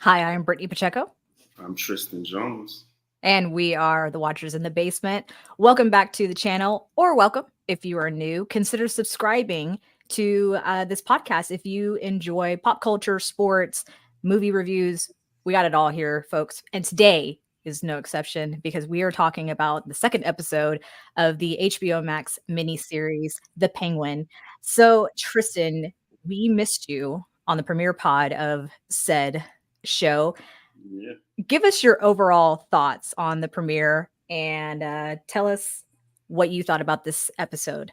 Hi, I'm Brittany Pacheco, I'm Tristan Jones. and we are the Watchers in the Basement. Welcome back to the channel, or welcome if you are new. Consider subscribing to this podcast if you enjoy pop culture, sports, movie reviews. We got it all here, folks. And today is no exception because we are talking about the second episode of the HBO Max miniseries, The Penguin. So, Tristan, we missed you on the premiere pod of said show. Yeah. Give us your overall thoughts on the premiere and tell us what you thought about this episode.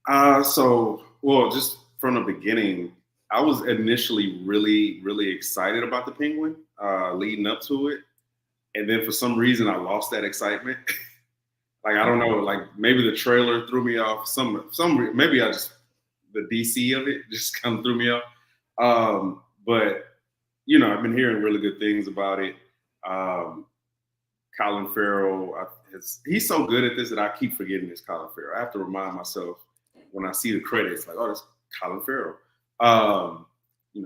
Just from the beginning, I was initially really excited about the Penguin leading up to it, and then for some reason I lost that excitement. Like I don't know, like maybe the trailer threw me off. Maybe I just the DC of it just kind of threw me off. But I've been hearing really good things about it. Um, Colin Farrell, he's so good at this that I keep forgetting it's Colin Farrell. I have to remind myself when I see the credits, like, oh, that's Colin Farrell.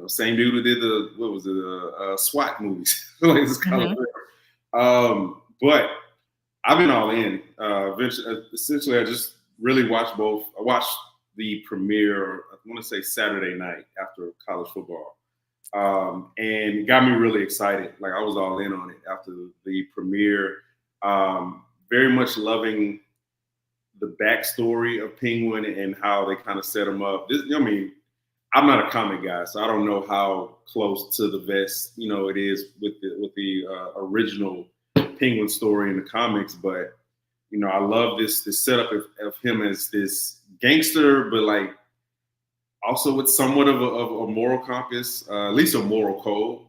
Same dude who did the SWAT movies. Like, this is Colin Farrell. But I've been all in. Essentially, I just really watched both. I watched the premiere, I want to say Saturday night after college football. And it got me really excited. Like I was all in on it after the premiere. Very much loving the backstory of Penguin and how they kind of set him up. I'm not a comic guy, so I don't know how close to the vest it is with the original Penguin story in the comics. But I love this setup of him as this gangster, but like also with somewhat of a moral compass, at least a moral code.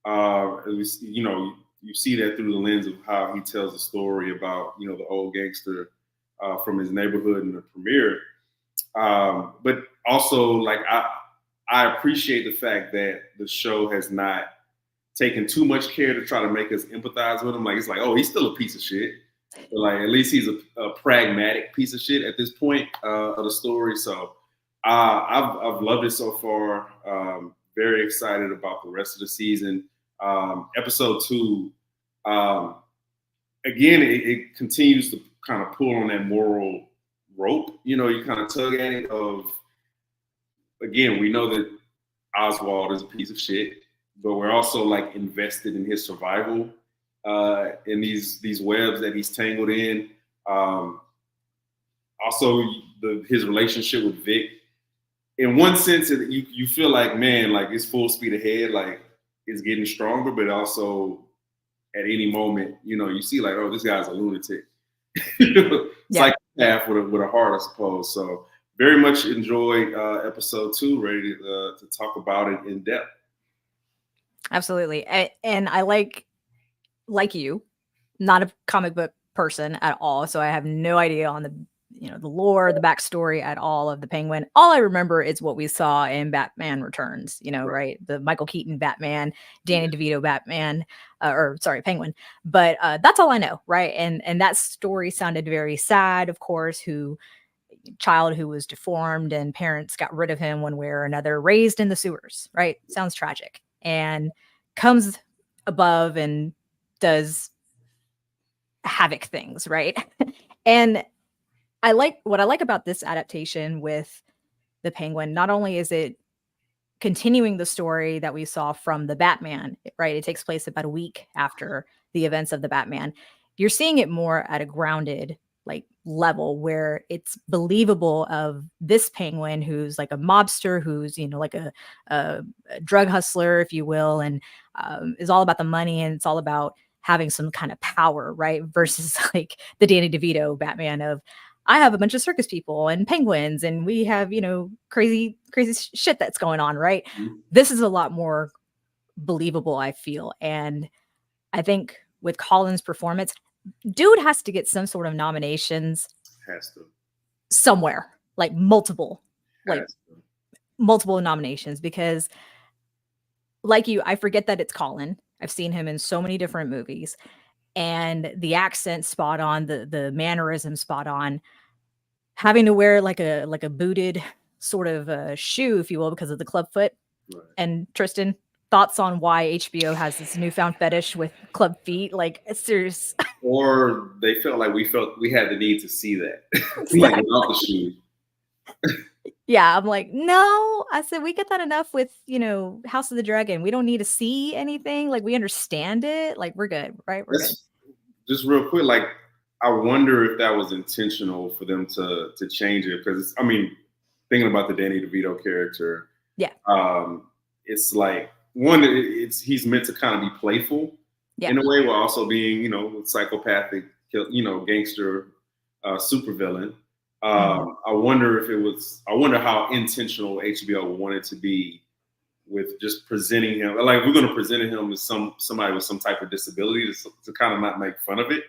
At least, you see that through the lens of how he tells the story about, the old gangster from his neighborhood in the premiere. But also, like, I appreciate the fact that the show has not taken too much care to try to make us empathize with him. Like, it's like, oh, he's still a piece of shit. But, like, at least he's a pragmatic piece of shit at this point of the story. So, I've loved it so far. Very excited about the rest of the season. Episode 2, again, it continues to kind of pull on that moral rope. You kind of tug at it. Again, we know that Oswald is a piece of shit, but we're also like invested in his survival in these webs that he's tangled in. Also, his relationship with Vic. In one sense, you feel like, man, like it's full speed ahead, like it's getting stronger, but also at any moment, you see like, oh, this guy's a lunatic. It's like half with a heart, I suppose. So very much enjoyed episode 2, ready to talk about it in depth. Absolutely. And I like you, not a comic book person at all. So I have no idea on the lore, the backstory at all of the Penguin. All I remember is what we saw in Batman Returns, right? The Michael Keaton Batman, Danny DeVito Batman, Penguin. But that's all I know, right? And that story sounded very sad, of course, child who was deformed and parents got rid of him one way or another, raised in the sewers, right? Sounds tragic. And comes above and does havoc things, right? And what I like about this adaptation with the Penguin, not only is it continuing the story that we saw from the Batman, right? It takes place about a week after the events of the Batman. You're seeing it more at a grounded like level where it's believable of this Penguin who's like a mobster, who's like a drug hustler, if you will, and is all about the money, and it's all about having some kind of power, right? Versus like the Danny DeVito Batman of, I have a bunch of circus people and penguins and we have, crazy shit that's going on, right? Mm-hmm. This is a lot more believable, I feel. And I think with Colin's performance, dude has to get some sort of nominations. Has to. Somewhere, like multiple nominations, because like you, I forget that it's Colin. I've seen him in so many different movies. And the accent spot on, the mannerism spot on, having to wear like a booted sort of shoe, if you will, because of the club foot. Right. And Tristan, thoughts on why HBO has this newfound fetish with club feet? Like, it's serious. Or they felt like we had the need to see that, like Exactly. without the shoes. Yeah, I'm like, no. I said we get that enough with, House of the Dragon. We don't need to see anything. Like, we understand it. Like, we're good, right? We're good. Just real quick, like I wonder if that was intentional for them to change it, because thinking about the Danny DeVito character, Yeah. It's like one, he's meant to kind of be playful in a way, while also being psychopathic, gangster, supervillain. I wonder how intentional HBO wanted to be with just presenting him. Like, we're going to present him as somebody with some type of disability to kind of not make fun of it,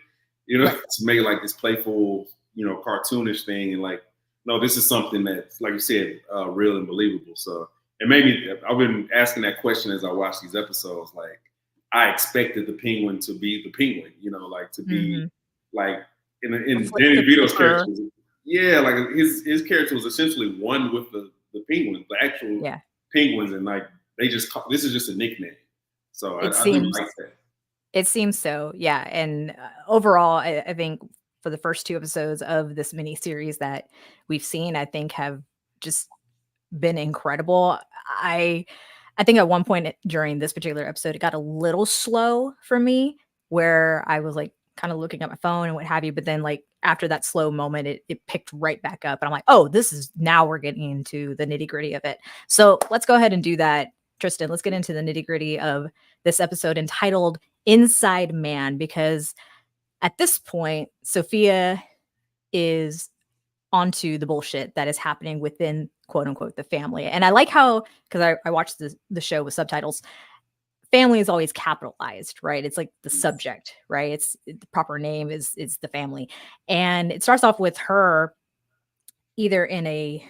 to make it like this playful, cartoonish thing. And like, no, this is something that's, like you said, real and believable. So, and maybe I've been asking that question as I watch these episodes. Like, I expected the penguin to be the penguin, like to be like in Danny DeVito's character. Yeah, like his character was essentially one with the penguins, the actual penguins, and like this is just a nickname. So I do like that. It seems so, yeah. And overall, I think for the first 2 episodes of this miniseries that we've seen, I think have just been incredible. I think at one point during this particular episode, it got a little slow for me, where I was like kind of looking at my phone and what have you. But then like after that slow moment, it picked right back up. And I'm like, oh, now we're getting into the nitty gritty of it. So let's go ahead and do that. Tristan, let's get into the nitty gritty of this episode entitled Inside Man, because at this point, Sofia is onto the bullshit that is happening within, quote unquote, the family. And I like how, because I watched the show with subtitles, family is always capitalized, right? It's like the subject, right? It's the proper name is the family. And it starts off with her either in a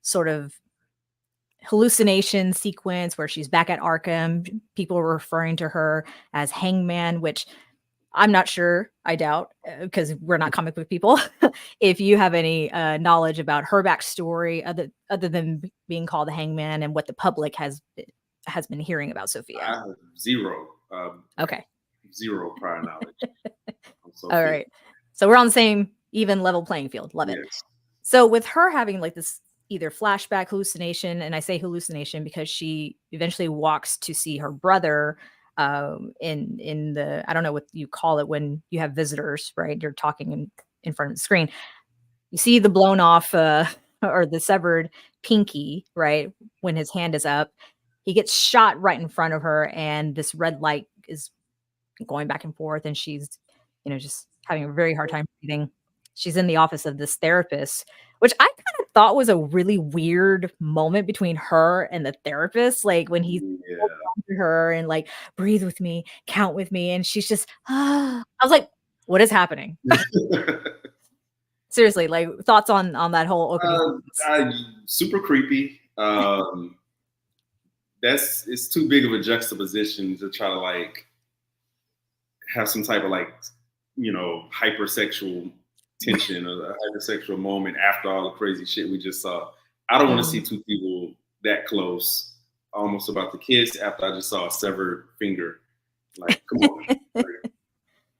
sort of hallucination sequence where she's back at Arkham. People are referring to her as Hangman, which I'm not sure. I doubt, because we're not comic book people. If you have any knowledge about her backstory, other than being called the Hangman, and what the public has been hearing about Sophia. I have zero. Okay. Zero prior knowledge. All right. So we're on the same even level playing field. Love it. So with her having like this either flashback hallucination, and I say hallucination because she eventually walks to see her brother in the, I don't know what you call it when you have visitors, right? You're talking in front of the screen. You see the blown off or the severed pinky, right? When his hand is up, he gets shot right in front of her, and this red light is going back and forth, and she's, just having a very hard time breathing. She's in the office of this therapist, which I kind of thought was a really weird moment between her and the therapist. Like when he's to her and like, breathe with me, count with me. And she's just, I was like, what is happening? Seriously, like thoughts on that whole opening? Super creepy. It's too big of a juxtaposition to try to like have some type of like, hypersexual tension or a hypersexual moment after all the crazy shit we just saw. I don't want to see two people that close, almost about to kiss after I just saw a severed finger. Like, come on.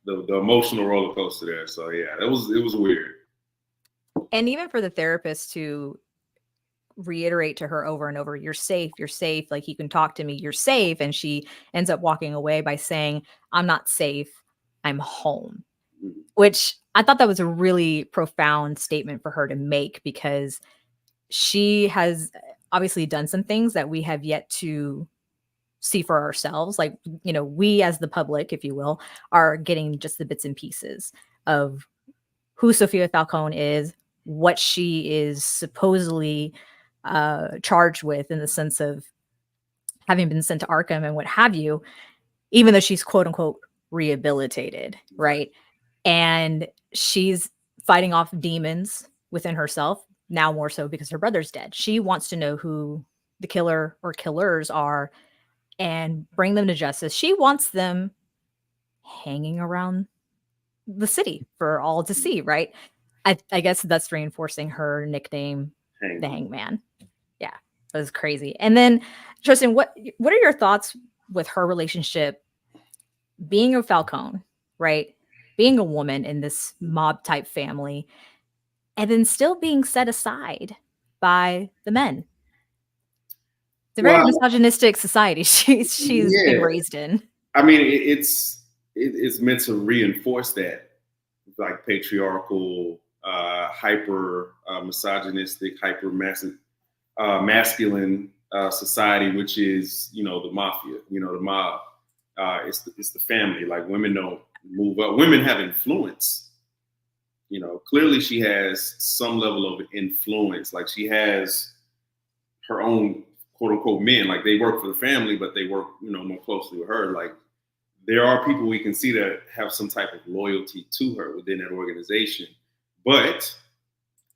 the emotional roller coaster there. So yeah, it was weird. And even for the therapist to reiterate to her over and over, you're safe, like you can talk to me, you're safe. And she ends up walking away by saying, I'm not safe, I'm home. Which I thought that was a really profound statement for her to make, because she has obviously done some things that we have yet to see for ourselves. Like, we as the public, if you will, are getting just the bits and pieces of who Sofia Falcone is, what she is supposedly charged with, in the sense of having been sent to Arkham and what have you, even though she's quote unquote rehabilitated, right? And she's fighting off demons within herself, now more so because her brother's dead. She wants to know who the killer or killers are and bring them to justice. She wants them hanging around the city for all to see, right? I guess that's reinforcing her nickname, the Hangman. Yeah. That was crazy. And then, Tristan, what are your thoughts with her relationship being a Falcone, right? Being a woman in this mob type family, and then still being set aside by the men. It's a very misogynistic society she's been raised in. I mean, it's meant to reinforce that, like, patriarchal, hyper misogynistic, hyper masculine society, which is, you know, the mafia, you know, the mob. It's the family. Like, women don't move up. Women have influence. You know, clearly she has some level of influence. Like, she has her own quote unquote men. Like, they work for the family, but they work, you know, more closely with her. Like, there are people we can see that have some type of loyalty to her within that organization. But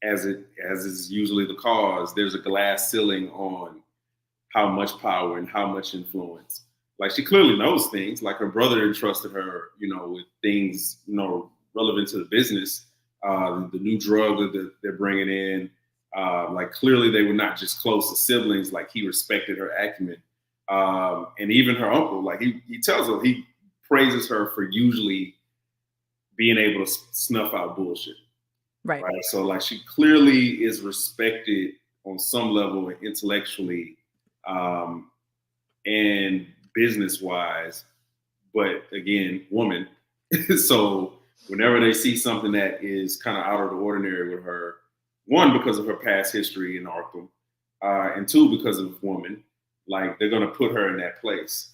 as is usually the cause, there's a glass ceiling on how much power and how much influence. Like, she clearly knows things. Like, her brother entrusted her, you know, with things, you know, relevant to the business, the new drug that they're bringing in. Like, clearly they were not just close as siblings. Like, he respected her acumen. And even her uncle, like, he tells her, he praises her for usually being able to snuff out bullshit. Right. So, like, she clearly is respected on some level intellectually and business wise, but again, woman. So whenever they see something that is kind of out of the ordinary with her, one, because of her past history in Arkham, and two, because of woman, like, they're going to put her in that place.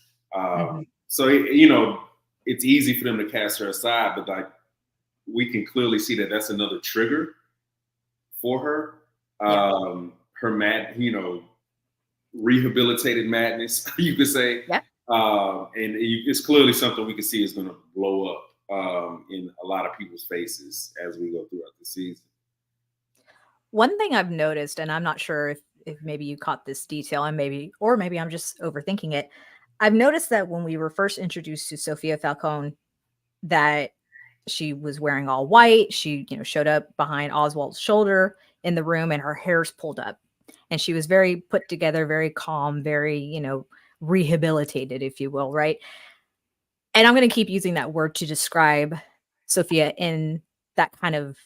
So, you know, it's easy for them to cast her aside, but, like, we can clearly see that that's another trigger for her. Her you know, rehabilitated madness, you could say. Yeah. And it's clearly something we can see is going to blow up in a lot of people's faces as we go throughout the season. One thing I've noticed, and I'm not sure if maybe you caught this detail, and maybe I'm just overthinking it. I've noticed that when we were first introduced to Sofia Falcone, that she was wearing all white. She, you know, showed up behind Oswald's shoulder in the room, and her hair's pulled up, and she was very put together, very calm, very, you know, rehabilitated, if you will, right? And I'm going to keep using that word to describe Sofia in that kind of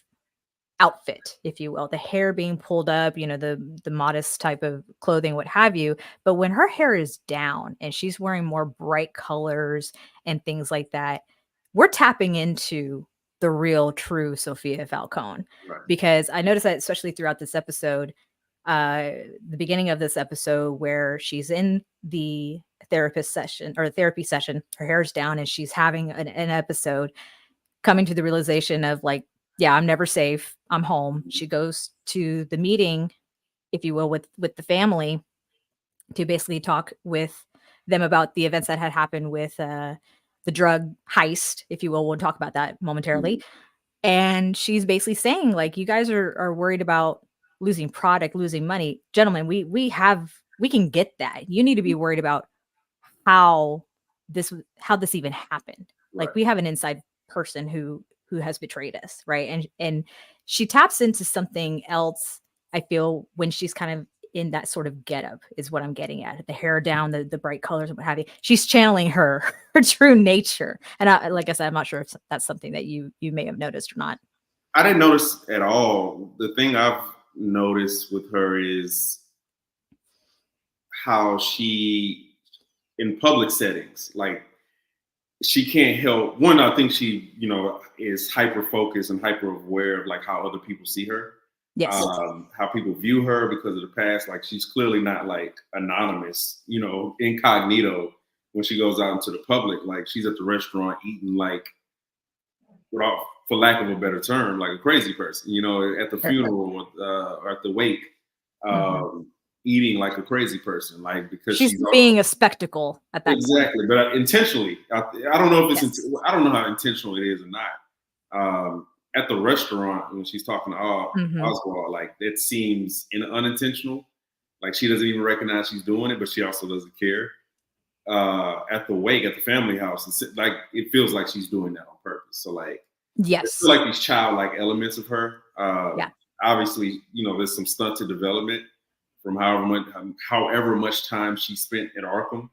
outfit, if you will, the hair being pulled up, you know, the modest type of clothing, what have you. But when her hair is down and she's wearing more bright colors and things like that, we're tapping into the real true Sofia Falcone. Right. Because I noticed that especially throughout this episode, the beginning of this episode where she's in the therapy session, her hair's down and she's having an episode, coming to the realization of, like, yeah, I'm never safe. I'm home. She goes to the meeting, if you will, with the family to basically talk with them about the events that had happened with the drug heist, if you will. We'll talk about that momentarily. And she's basically saying, like, you guys are worried about losing product, losing money. Gentlemen, we can get that. You need to be worried about how this even happened. Like, Right. we have an inside person who has betrayed us, right? And she taps into something else, I feel, when she's kind of in that sort of getup, is what I'm getting at. The hair down, the bright colors and what have you. She's channeling her true nature. And like I said, I'm not sure if that's something that you may have noticed or not. I didn't notice at all. The thing I've noticed with her is how she, in public settings, like, she can't help. One, I think she, you know, is hyper focused and hyper aware of, like, how other people see her. Yes. How people view her because of the past. Like, she's clearly not, like, anonymous, you know, incognito when she goes out into the public. Like, she's at the restaurant eating, like, for lack of a better term, like a crazy person, you know, at the funeral or at the wake, eating like a crazy person, like, because she's being a spectacle at that exactly point. But intentionally, I don't know if it's I don't know how intentional it is or not. At the restaurant when she's talking to Oswald, like, that seems unintentional. Like, she doesn't even recognize she's doing it, but she also doesn't care. At the wake, at the family house, like, it feels like she's doing that on purpose. So, like, yes, I feel like these childlike elements of her. Obviously, you know, there's some stunted development from however much time she spent at Arkham,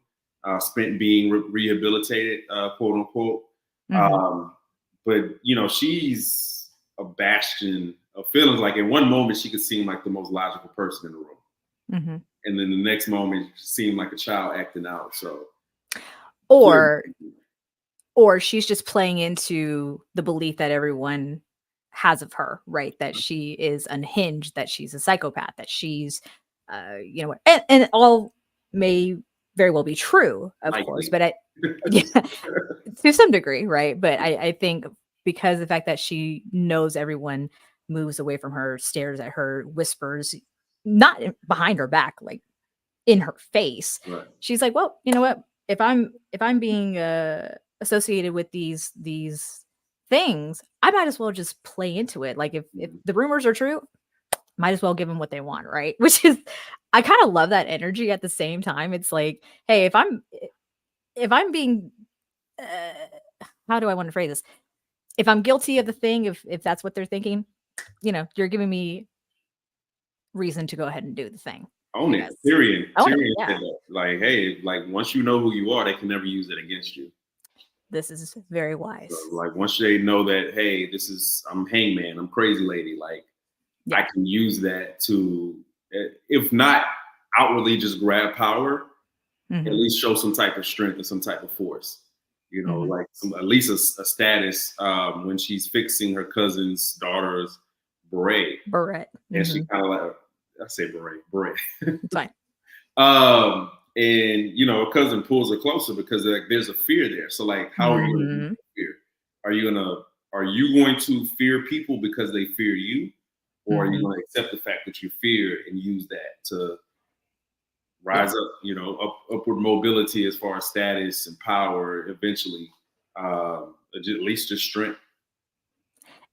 spent being rehabilitated, quote unquote. But she's a bastion of feelings. Like in one moment, she could seem like the most logical person in the room, and then the next moment, she seemed like a child acting out. So, or she's just playing into the belief that everyone has of her, right? That she is unhinged, that she's a psychopath, that she's, and all may very well be true, of course, but to some degree, right? But I think because the fact that she knows everyone moves away from her, stares at her, whispers, not behind her back, like in her face, she's like, well, you know what? If I'm being associated with these things, I might as well just play into it. Like if the rumors are true, might as well give them what they want, right? Which is, I kind of love that energy. At the same time, it's like, hey, if I'm being how do I want to phrase this? If I'm guilty of the thing, if that's what they're thinking, you're giving me reason to go ahead and do the thing. Own it. Tyrion said that. Like, hey, like once you know who you are, they can never use it against you. This is very wise. So, like once they know that, hey, I'm Hangman, I'm Crazy Lady, like I can use that to, if not outwardly just grab power, at least show some type of strength and some type of force. Like at least a status when she's fixing her cousin's daughter's beret. And she kind of like, I say beret. It's fine. And her cousin pulls her closer because like there's a fear there. So like, how are you going to fear? Are you going to fear people because they fear you, or are you going to accept the fact that you fear and use that to rise up, upward mobility as far as status and power, eventually, at least just strength.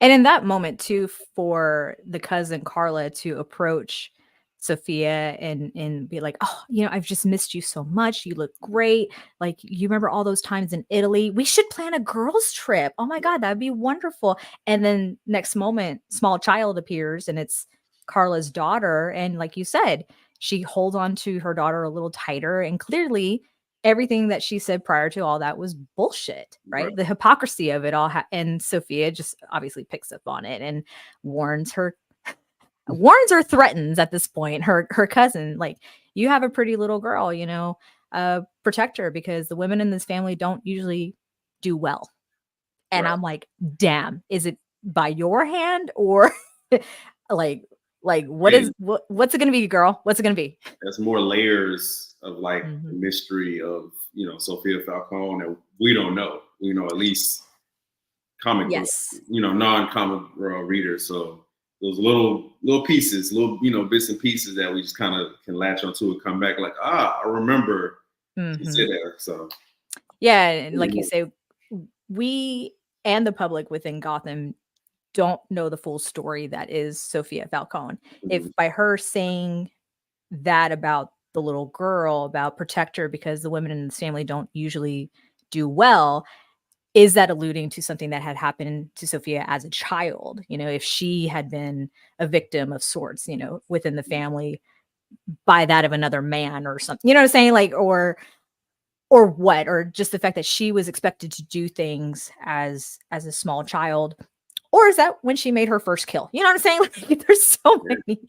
And in that moment too, for the cousin Carla to approach Sofia and be like, oh, I've just missed you so much. You look great. Like, you remember all those times in Italy? We should plan a girls' trip. Oh my God, that'd be wonderful. And then next moment, small child appears and it's Carla's daughter. And like you said, she holds on to her daughter a little tighter. And clearly everything that she said prior to all that was bullshit, right? The hypocrisy of it all. And Sofia just obviously picks up on it and warns or threatens at this point her cousin, like, you have a pretty little girl, protect her because the women in this family don't usually do well. And I'm like, damn, is it by your hand or like what's it gonna be, girl? What's it gonna be? There's more layers of like the mystery of Sofia Falcone that we don't know. At least comic book, non-comic readers. So those little pieces, bits and pieces that we just kind of can latch onto and come back like, I remember you said that. So and like you say, we and the public within Gotham don't know the full story that is Sofia Falcone. If by her saying that about the little girl, about protect her because the women in this family don't usually do well, is that alluding to something that had happened to Sofia as a child? If she had been a victim of sorts, within the family by that of another man or something, you know what I'm saying? Like, or what, or just the fact that she was expected to do things as a small child, or is that when she made her first kill? You know what I'm saying? Like, there's so many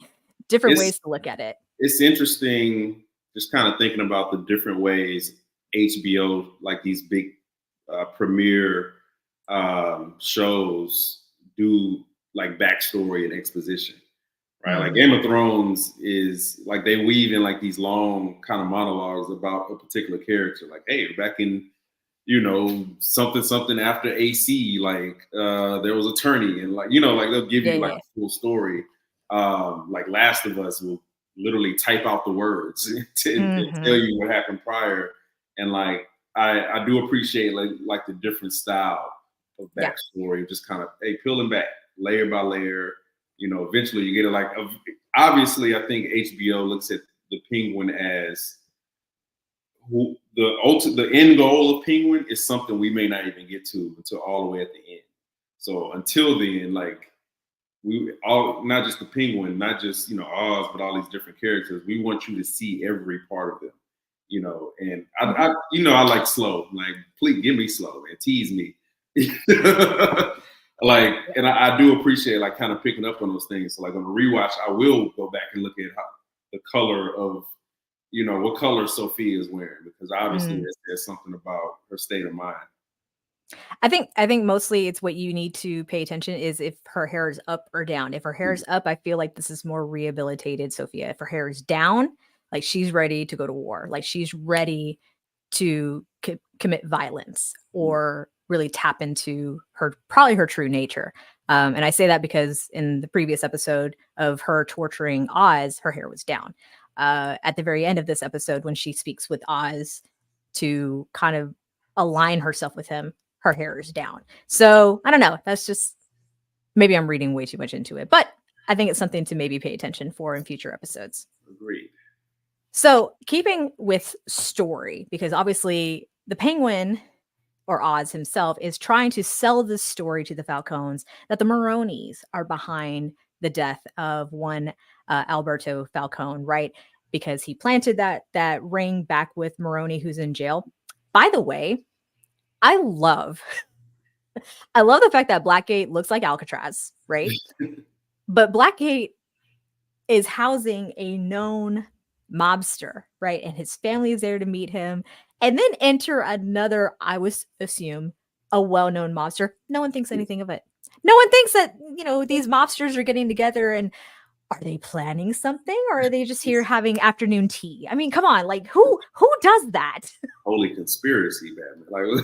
different ways to look at it. It's interesting just kind of thinking about the different ways HBO, like these big premiere shows, do like backstory and exposition, right? Like Game of Thrones is like they weave in like these long kind of monologues about a particular character. Like, hey, back in something after AC, like there was a tourney, and like like they'll give you like a full story. Like Last of Us will literally type out the words to tell you what happened prior, and like I do appreciate like the different style of backstory, just kind of peeling back layer by layer. Eventually you get it. Like obviously, I think HBO looks at the Penguin as the end goal of Penguin is something we may not even get to until all the way at the end. So until then, like we all, not just the penguin, not just, Oz, but all these different characters. We want you to see every part of them, and I like slow, like, please give me slow and tease me. Like, and I do appreciate like kind of picking up on those things. So like on the rewatch, I will go back and look at how the color of, what color Sofia is wearing, because obviously there's something about her state of mind. I think mostly it's what you need to pay attention is if her hair is up or down. If her hair is up, I feel like this is more rehabilitated Sofia. If her hair is down, like she's ready to go to war. Like she's ready to commit violence or really tap into probably her true nature. And I say that because in the previous episode of her torturing Oz, her hair was down. At the very end of this episode, when she speaks with Oz to kind of align herself with him, her hair is down. So I don't know. That's just, maybe I'm reading way too much into it, but I think it's something to maybe pay attention for in future episodes. Agreed. So keeping with story, because obviously the Penguin or Oz himself is trying to sell this story to the Falcones that the Maronis are behind the death of one Alberto Falcone, right? Because he planted that ring back with Maroni, who's in jail. By the way, I love the fact that Blackgate looks like Alcatraz, right? But Blackgate is housing a known mobster, right? And his family is there to meet him. And then enter another, I would assume, a well-known mobster. No one thinks anything of it. No one thinks that, these mobsters are getting together and are they planning something, or are they just here having afternoon tea? I mean, come on, like who does that? Holy conspiracy, Batman.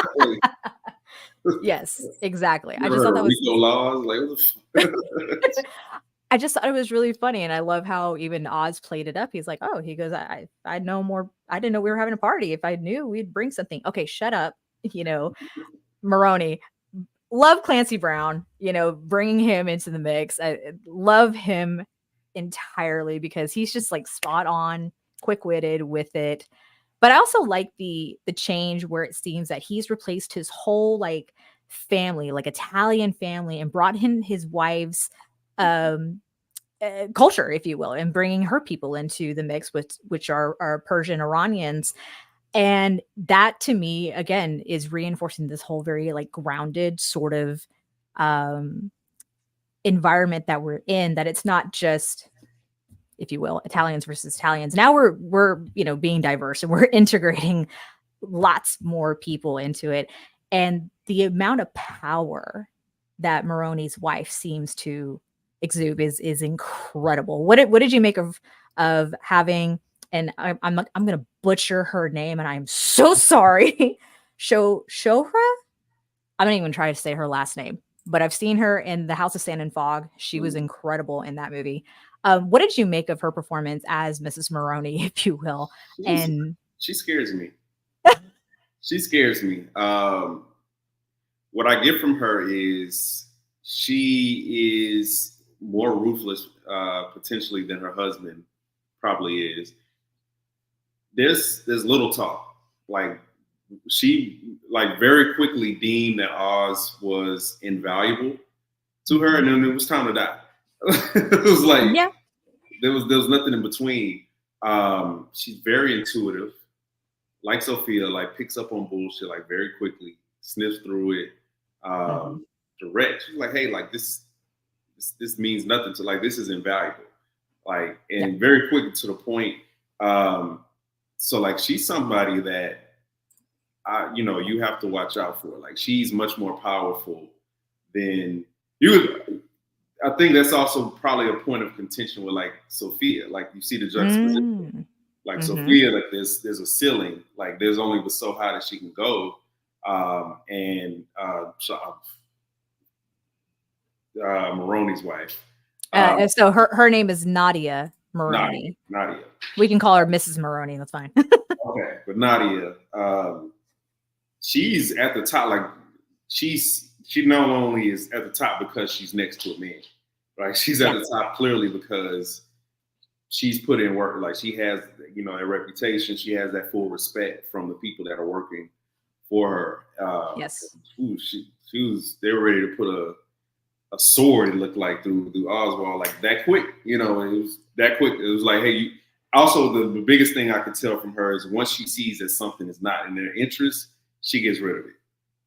Like, yes, exactly. I just thought that was laws. Like, I just thought it was really funny, and I love how even Oz played it up. He's like, "Oh," he goes, "I know more. I didn't know we were having a party. If I knew, we'd bring something." Okay, shut up. Maroni. Love Clancy Brown, bringing him into the mix. I love him entirely because he's just like spot on, quick-witted with it. But I also like the change where it seems that he's replaced his whole like family, like Italian family, and brought in his wife's culture, if you will, and bringing her people into the mix, which are Persian Iranians. And that to me, again, is reinforcing this whole very like grounded sort of environment that we're in, that it's not just, if you will, Italians versus Italians. Now we're being diverse and we're integrating lots more people into it. And the amount of power that Maroni's wife seems to exude is incredible. What did you make of having, and I'm gonna butcher her name, and I'm so sorry. Shohra? I'm not even trying to say her last name, but I've seen her in The House of Sand and Fog. She was incredible in that movie. What did you make of her performance as Mrs. Maroni, if you will? She scares me. She scares me. What I get from her is she is more ruthless, potentially, than her husband probably is. There's little talk. Like, she very quickly deemed that Oz was invaluable to her, and then it was time to die. It was like, yeah, there was nothing in between. She's very intuitive, like Sofia, like picks up on bullshit like very quickly, sniffs through it, direct. She's like, hey, like this means nothing to, like, this is invaluable, like, and very quick to the point. So like, she's somebody that you have to watch out for. Like, she's much more powerful than you. I think that's also probably a point of contention with like Sofia. Like, you see the juxtaposition. Like Sofia, like there's a ceiling. Like, there's only but so high that she can go. Maroni's wife. So her name is Nadia Maroni. Nadia. We can call her Mrs. Maroni. That's fine. Okay, but Nadia, she's at the top. Like, she not only is at the top because she's next to a man. Like, she's at the top clearly because she's put in work. Like, she has, a reputation. She has that full respect from the people that are working for her. Yes. They were ready to put a sword. It looked like through Oswald, like that quick. You know, it was that quick. It was like, hey. Also, the biggest thing I could tell from her is once she sees that something is not in their interest, she gets rid of it.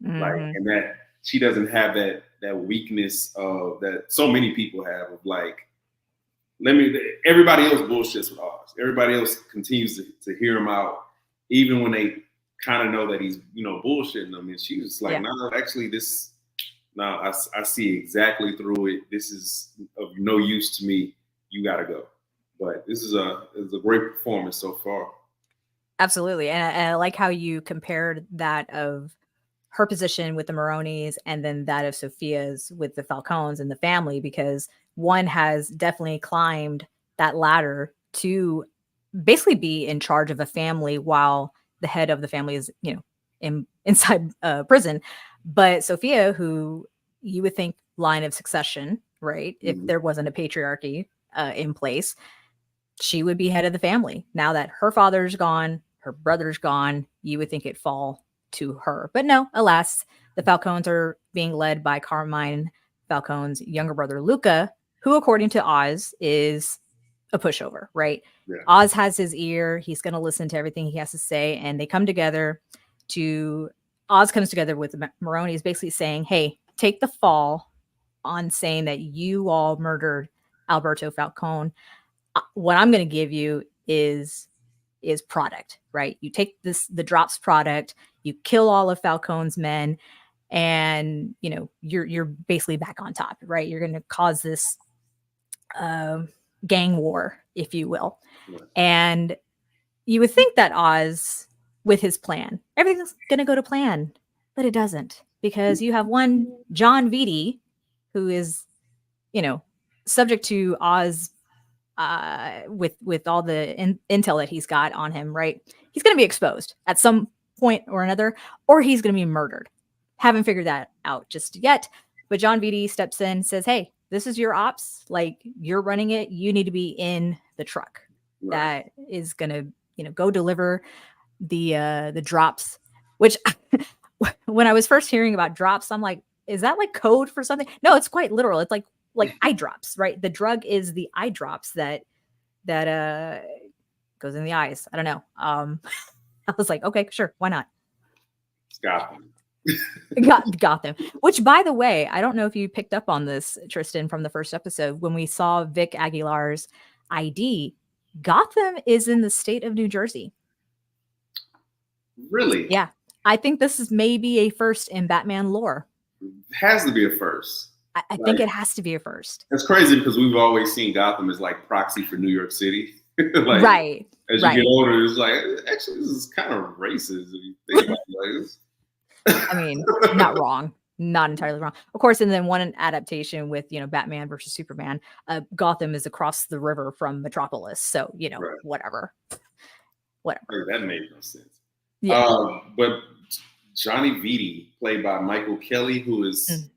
Mm-hmm. Like, and that she doesn't have that weakness of that so many people have of like, everybody else bullshits with Oz. Everybody else continues to hear him out, even when they kind of know that he's, bullshitting them. And she was like, no, actually I see exactly through it. This is of no use to me. You got to go. But this is a great performance so far. Absolutely. And I like how you compared that of her position with the Maronis and then that of Sofia's with the Falcones and the family, because one has definitely climbed that ladder to basically be in charge of a family while the head of the family is, inside prison. But Sofia, who you would think line of succession, right? Mm-hmm. If there wasn't a patriarchy in place, she would be head of the family. Now that her father's gone, her brother's gone, you would think it'd fall to her. But no, alas, the Falcones are being led by Carmen Falcone's younger brother, Luca, who, according to Oz, is a pushover, right? Yeah. Oz has his ear. He's going to listen to everything he has to say. And they come together Oz comes together with the Maronis, basically saying, hey, take the fall on saying that you all murdered Alberto Falcone. What I'm going to give you is product, right? You take the drops product, you kill all of Falcone's men, and you're basically back on top, right? You're going to cause this gang war, if you will. Yeah. And you would think that Oz, with his plan, everything's going to go to plan, but it doesn't, because you have one John Vitti, who is, subject to Oz. With all the intel that he's got on him, right? He's going to be exposed at some point or another, or he's going to be murdered. Haven't figured that out just yet. But John Vitti steps in, says, hey, this is your ops. Like, you're running it. You need to be in the truck that is going to, go deliver the drops, which when I was first hearing about drops, I'm like, is that like code for something? No, it's quite literal. It's like eye drops, right? The drug is the eye drops that goes in the eyes. I don't know. I was like, okay, sure, why not? Gotham. Gotham. Which, by the way, I don't know if you picked up on this, Tristan, from the first episode when we saw Vic Aguilar's ID. Gotham is in the state of New Jersey. Really? Yeah, I think this is maybe a first in Batman lore. It has to be a first. I think it has to be a first. It's crazy because we've always seen Gotham as like proxy for New York City. Like, right. As you get older, it's like, actually, this is kind of racist if you think about it. I mean, not wrong. Not entirely wrong. Of course, and then one adaptation with, Batman versus Superman, Gotham is across the river from Metropolis. So, whatever. That made no sense. Yeah. But Johnny Vitti, played by Michael Kelly, who is...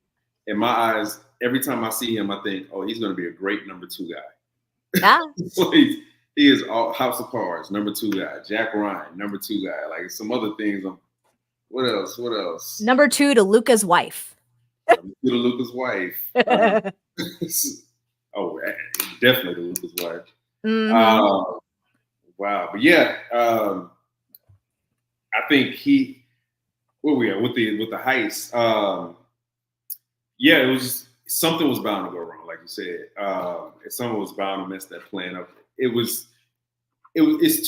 in my eyes, every time I see him, I think, oh, he's going to be a great number 2 guy. Yeah. So he is all House of Cards, number 2 guy. Jack Ryan, number 2 guy. Like some other things. What else? Number 2 to Luca's wife. To Luca's wife. Definitely to Luca's wife. Mm-hmm. Wow. But yeah, I think where we at with the heist. Yeah, it was just, something was bound to go wrong, like you said. Someone was bound to mess that plan up. It's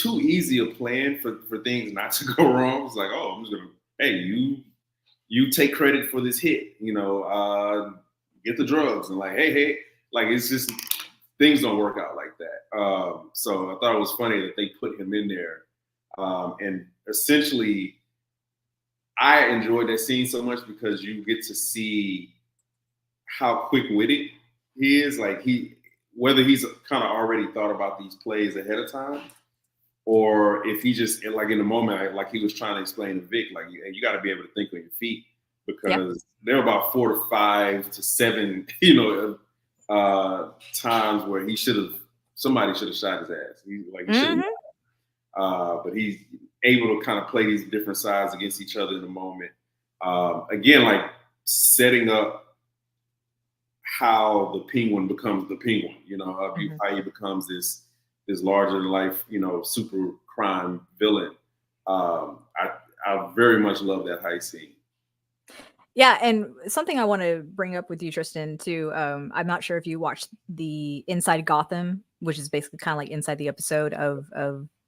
too easy a plan for things not to go wrong. It's like, oh, I'm just gonna, hey, you take credit for this hit, get the drugs, and like, hey, like it's just things don't work out like that. So I thought it was funny that they put him in there, and essentially, I enjoyed that scene so much because you get to see how quick-witted he is. Like whether he's kind of already thought about these plays ahead of time, or if he just like in the moment, like he was trying to explain to Vic, like you got to be able to think on your feet because there are about 4 to 5 to 7, times where somebody should have shot his ass. But he's able to kind of play these different sides against each other in the moment. Again, like setting up how the Penguin becomes the Penguin. You know, how he becomes this larger than life, you know, super crime villain. I very much love that heist scene. Yeah, and something I want to bring up with you, Tristan, too. I'm not sure if you watched the Inside Gotham, which is basically kind of like inside the episode of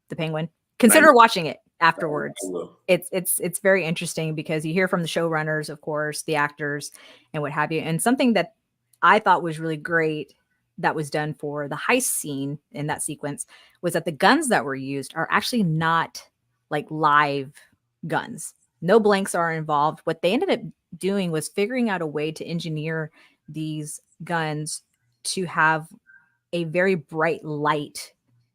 the Penguin. Consider watching it afterwards. It's very interesting because you hear from the showrunners, of course, the actors, and what have you. And something that I thought was really great that was done for the heist scene in that sequence was that the guns that were used are actually not like live guns. No blanks are involved. What they ended up doing was figuring out a way to engineer these guns to have a very bright light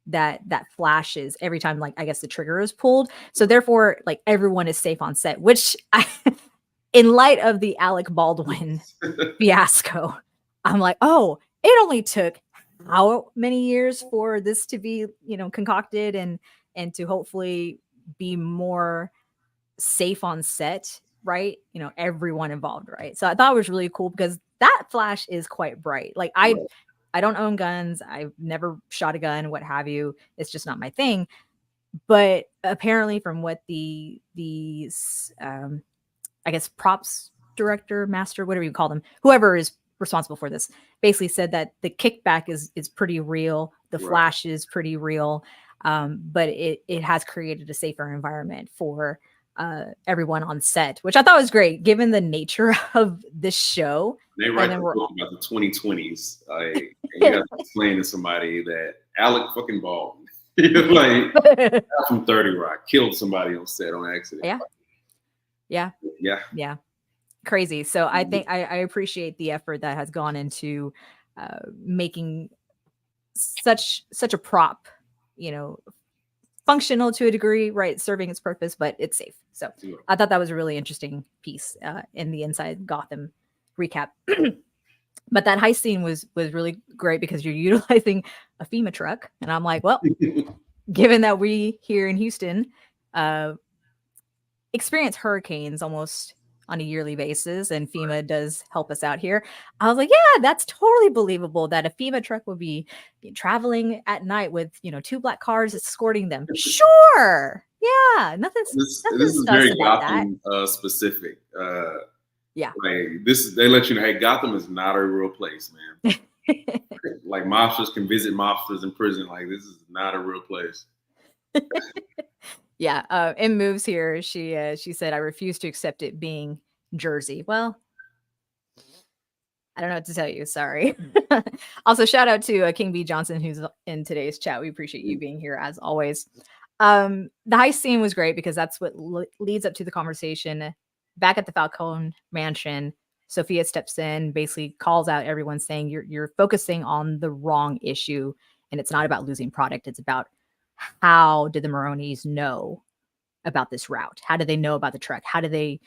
that flashes every time, like, I guess the trigger is pulled. So therefore, like, everyone is safe on set, which in light of the Alec Baldwin fiasco, I'm like, oh, it only took how many years for this to be, you know, concocted and to hopefully be more safe on set, right? You know, everyone involved, right? So I thought it was really cool because that flash is quite bright. Like, I don't own guns. I've never shot a gun, what have you. It's just not my thing. But apparently, from what the I guess props director, master, whatever you call them, whoever is responsible for this, basically said that the kickback is pretty real. The flash is pretty real, but it has created a safer environment for everyone on set, which I thought was great given the nature of this show. They write the book about the 2020s. Like, you got to explain to somebody that Alec fucking Baldwin, like from 30 Rock, killed somebody on set on accident. Yeah. Crazy. So I think I appreciate the effort that has gone into making such a prop, you know, functional to a degree, right? Serving its purpose, but it's safe. So I thought that was a really interesting piece in the Inside Gotham recap. But that heist scene was really great because you're utilizing a FEMA truck. And I'm like, well, given that we here in Houston experience hurricanes almost on a yearly basis, and FEMA does help us out here, I was like, yeah, that's totally believable that a FEMA truck would be traveling at night with, you know, 2 black cars escorting them. Sure. Yeah. Nothing's this is very Gotham specific. Like, they let you know, hey, Gotham is not a real place, man. Like, mobsters can visit mobsters in prison. Like, this is not a real place. Yeah. In Moves here, she said, I refuse to accept it being Jersey. Well, I don't know what to tell you. Sorry. Also, shout out to King B. Johnson, who's in today's chat. We appreciate you being here as always. The heist scene was great because that's what leads up to the conversation. Back at the Falcone mansion, Sofia steps in, basically calls out everyone saying you're focusing on the wrong issue, and it's not about losing product. It's about how did the Maronis know about this route? How did they know about the truck? How did they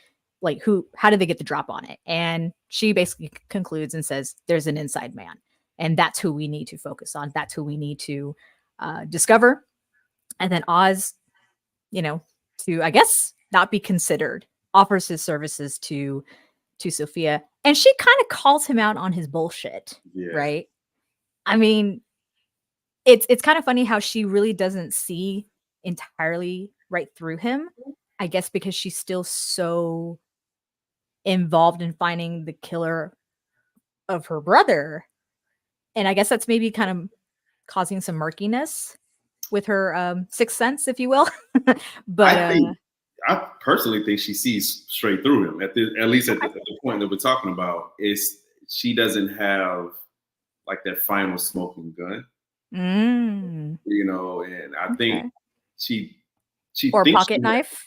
how did they get the drop on it? And she basically concludes and says, there's an inside man. And that's who we need to focus on. That's who we need to discover. And then Oz, you know, to, I guess, not be considered, offers his services to Sofia. And she kind of calls him out on his bullshit, right? I mean, it's kind of funny how she really doesn't see entirely right through him. I guess because she's still so involved in finding the killer of her brother. And I guess that's maybe kind of causing some murkiness with her sixth sense, if you will. But I personally think she sees straight through him. At least at the point that we're talking about, is she doesn't have like that final smoking gun. You know, and I think she or thinks pocket knife.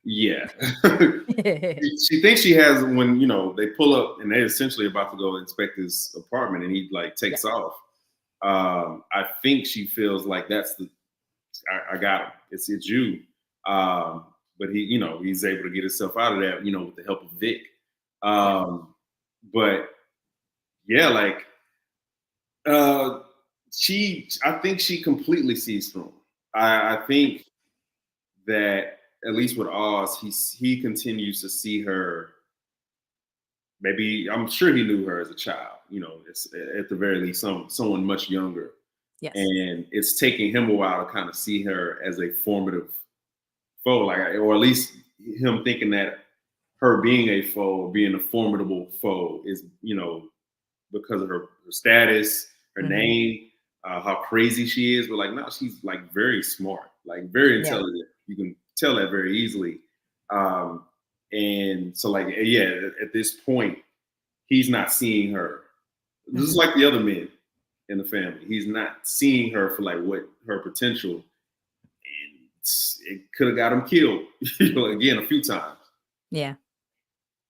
Yeah. She thinks she has, when, you know, they pull up and they're essentially about to go inspect his apartment and he like takes off. I think she feels like that's I got him. It's you. But he, you know, he's able to get himself out of that, you know, with the help of Vic. But yeah, like I think she completely sees through him. I think that at least with Oz, he continues to see her maybe I'm sure he knew her as a child. It's at the very least someone much younger. Yes. And it's taking him a while to kind of see her as a formative foe, or at least him thinking that her being a foe, being a formidable foe, is because of her status, her name, how crazy she is. But like, no, she's like very smart, like very intelligent. You can tell that very easily. And so, like, yeah, at this point, he's not seeing her. This is like the other men in the family. He's not seeing her for like what her potential, and it could have got him killed, again a few times. Yeah.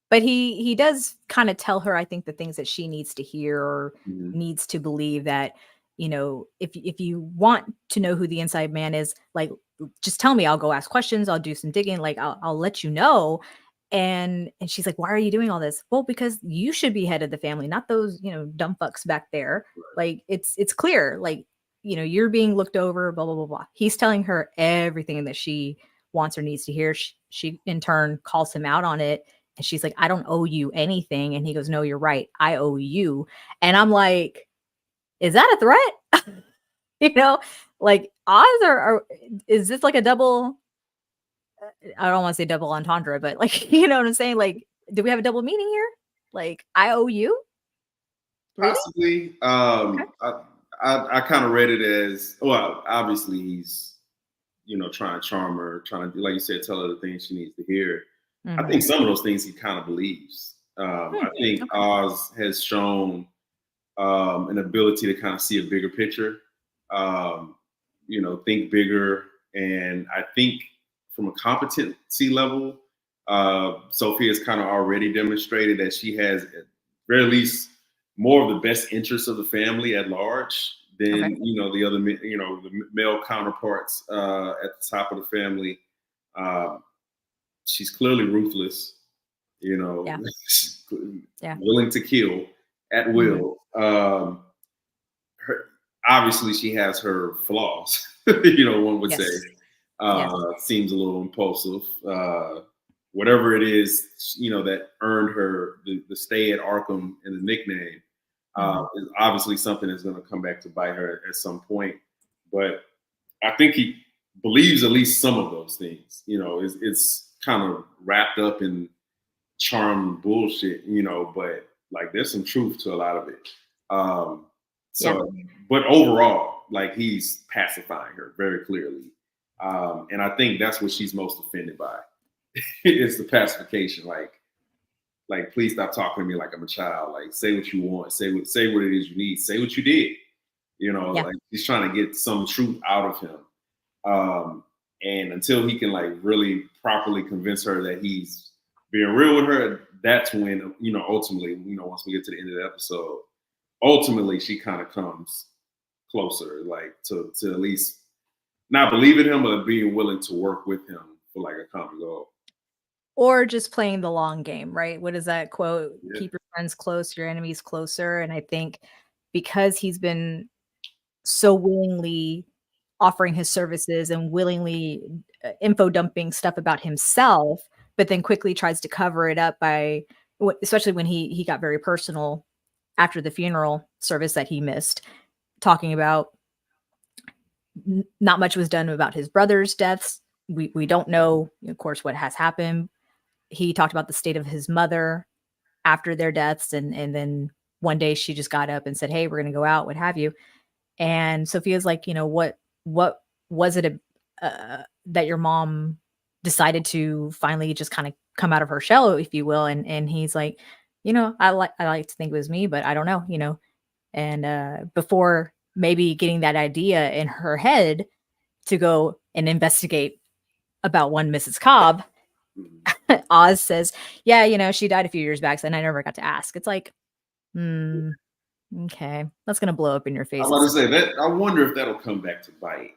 But he does kind of tell her, I think, the things that she needs to hear or needs to believe, that, if you want to know who the inside man is, like, just tell me, I'll go ask questions. I'll do some digging. Like, I'll let you know. And she's like, why are you doing all this? Well, because you should be head of the family, not those, dumb fucks back there. Like, it's clear, like, you're being looked over, blah, blah, blah, blah. He's telling her everything that she wants or needs to hear. She in turn calls him out on it. And she's like, I don't owe you anything. And he goes, no, you're right. I owe you. And I'm like, is that a threat? Like, Oz, or is this like a double? I don't want to say double entendre, but like, you know what I'm saying? Like, do we have a double meaning here? Like, I owe you? Really? Possibly. Okay. I kind of read it as, well, obviously he's, trying to charm her, trying to, like you said, tell her the things she needs to hear. I think some of those things he kind of believes. I think Oz has shown an ability to kind of see a bigger picture, think bigger. And I think from a competency level, Sofia has kind of already demonstrated that she has, at very least, more of the best interests of the family at large than the other, the male counterparts at the top of the family. She's clearly ruthless, willing to kill at will. Obviously, she has her flaws. One would say. Seems a little impulsive. Whatever it is, that earned her the stay at Arkham and the nickname, is obviously something that's going to come back to bite her at some point. But I think he believes at least some of those things. It's kind of wrapped up in charm bullshit, but like there's some truth to a lot of it. But overall, like, he's pacifying her very clearly. And I think that's what she's most offended by. It's the pacification. Like, please stop talking to me like I'm a child. Like, say what you want. Say what it is you need. Say what you did. Like, he's trying to get some truth out of him. And until he can like really properly convince her that he's being real with her, that's when, ultimately, once we get to the end of the episode, ultimately she kind of comes closer, like to at least not believing him, but being willing to work with him for like a common goal. Or just playing the long game, right? What is that quote? Yeah. Keep your friends close, your enemies closer. And I think because he's been so willingly offering his services and willingly info dumping stuff about himself, but then quickly tries to cover it up by, especially when he got very personal after the funeral service that he missed, talking about not much was done about his brother's deaths. We don't know, of course, what has happened. He talked about the state of his mother after their deaths. And then one day she just got up and said, hey, we're going to go out, what have you. And Sofia's like, what was it that your mom decided to finally just kind of come out of her shell, if you will? And he's like, I like to think it was me, but I don't know, and before maybe getting that idea in her head to go and investigate about one Mrs. Cobb, Oz says, yeah, she died a few years back, and I never got to ask. It's like, okay, that's going to blow up in your face. I was about to say that. I wonder if that'll come back to bite.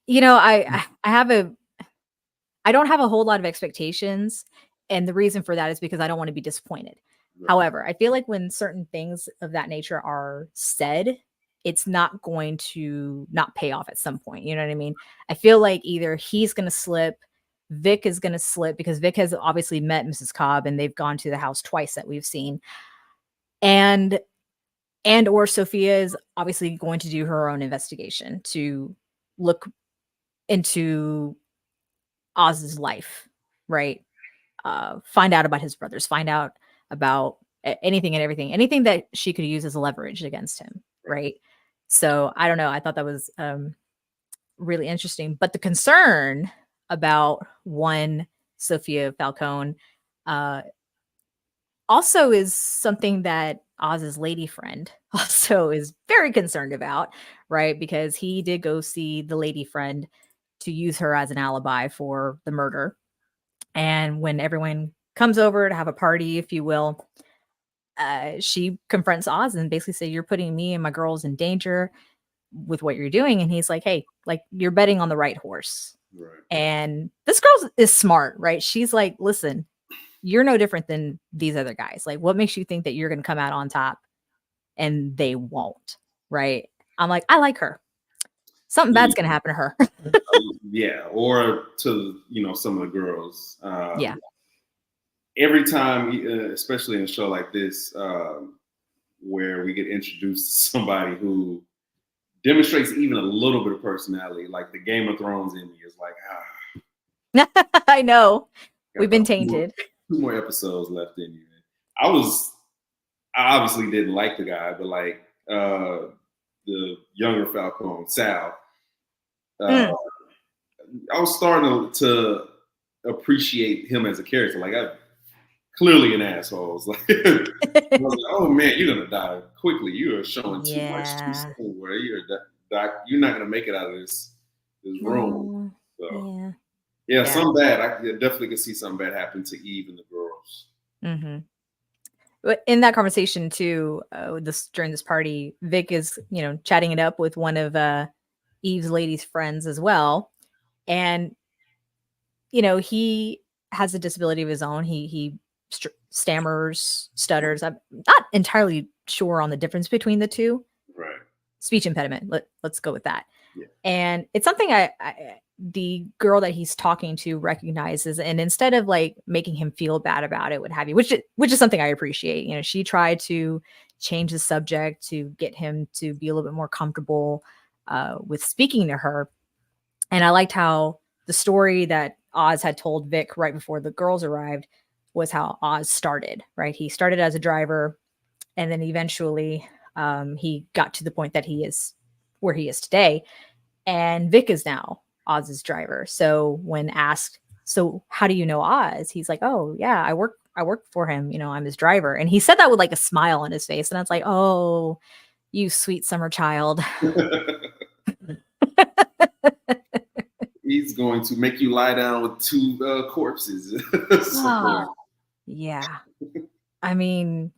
I don't have a whole lot of expectations. And the reason for that is because I don't want to be disappointed. Right. However, I feel like when certain things of that nature are said, it's not going to not pay off at some point. You know what I mean? I feel like either he's going to slip Vic is going to slip because Vic has obviously met Mrs. Cobb and they've gone to the house twice that we've seen. And or Sofia is obviously going to do her own investigation to look into Oz's life, right? Find out about his brothers, find out about anything and everything, anything that she could use as leverage against him, right? So I don't know. I thought that was really interesting. But the concern about one Sofia Falcone also is something that Oz's lady friend also is very concerned about, right? Because he did go see the lady friend to use her as an alibi for the murder. And when everyone comes over to have a party, if you will, she confronts Oz and basically says, "You're putting me and my girls in danger with what you're doing." And he's like, "Hey, like you're betting on the right horse." Right. And this girl is smart, right? She's like, "Listen, you're no different than these other guys. Like, what makes you think that you're going to come out on top and they won't?" Right? I'm like, I like her. Something bad's going to happen to her. Yeah, or to some of the girls. Yeah. Every time, especially in a show like this, where we get introduced to somebody who demonstrates even a little bit of personality, like the Game of Thrones in me is like, I know. We've been tainted. Two more episodes left in you. I obviously didn't like the guy, but like the younger Falcone, Sal, I was starting to appreciate him as a character. Like, I clearly an asshole. Like, I was like, oh man, you're gonna die quickly. You are showing too much too soon. Where you're not gonna make it out of this room. So yeah, something bad. I definitely could see something bad happen to Eve and the girls. Mm-hmm. But in that conversation too, during this party, Vic is chatting it up with one of Eve's lady's friends as well, and he has a disability of his own. He stammers, stutters. I'm not entirely sure on the difference between the two. Right. Speech impediment. Let's go with that. Yeah. And it's something the girl that he's talking to recognizes, and instead of like making him feel bad about it, what have you, which is something I appreciate. She tried to change the subject to get him to be a little bit more comfortable with speaking to her. And I liked how the story that Oz had told Vic right before the girls arrived was how Oz started, right? He started as a driver, and then eventually he got to the point that he is where he is today. And Vic is now Oz's driver. So when asked, "So how do you know Oz?" He's like, "Oh yeah, I work for him. I'm his driver." And he said that with like a smile on his face. And I was like, "Oh, you sweet summer child." He's going to make you lie down with two corpses. Yeah. I mean,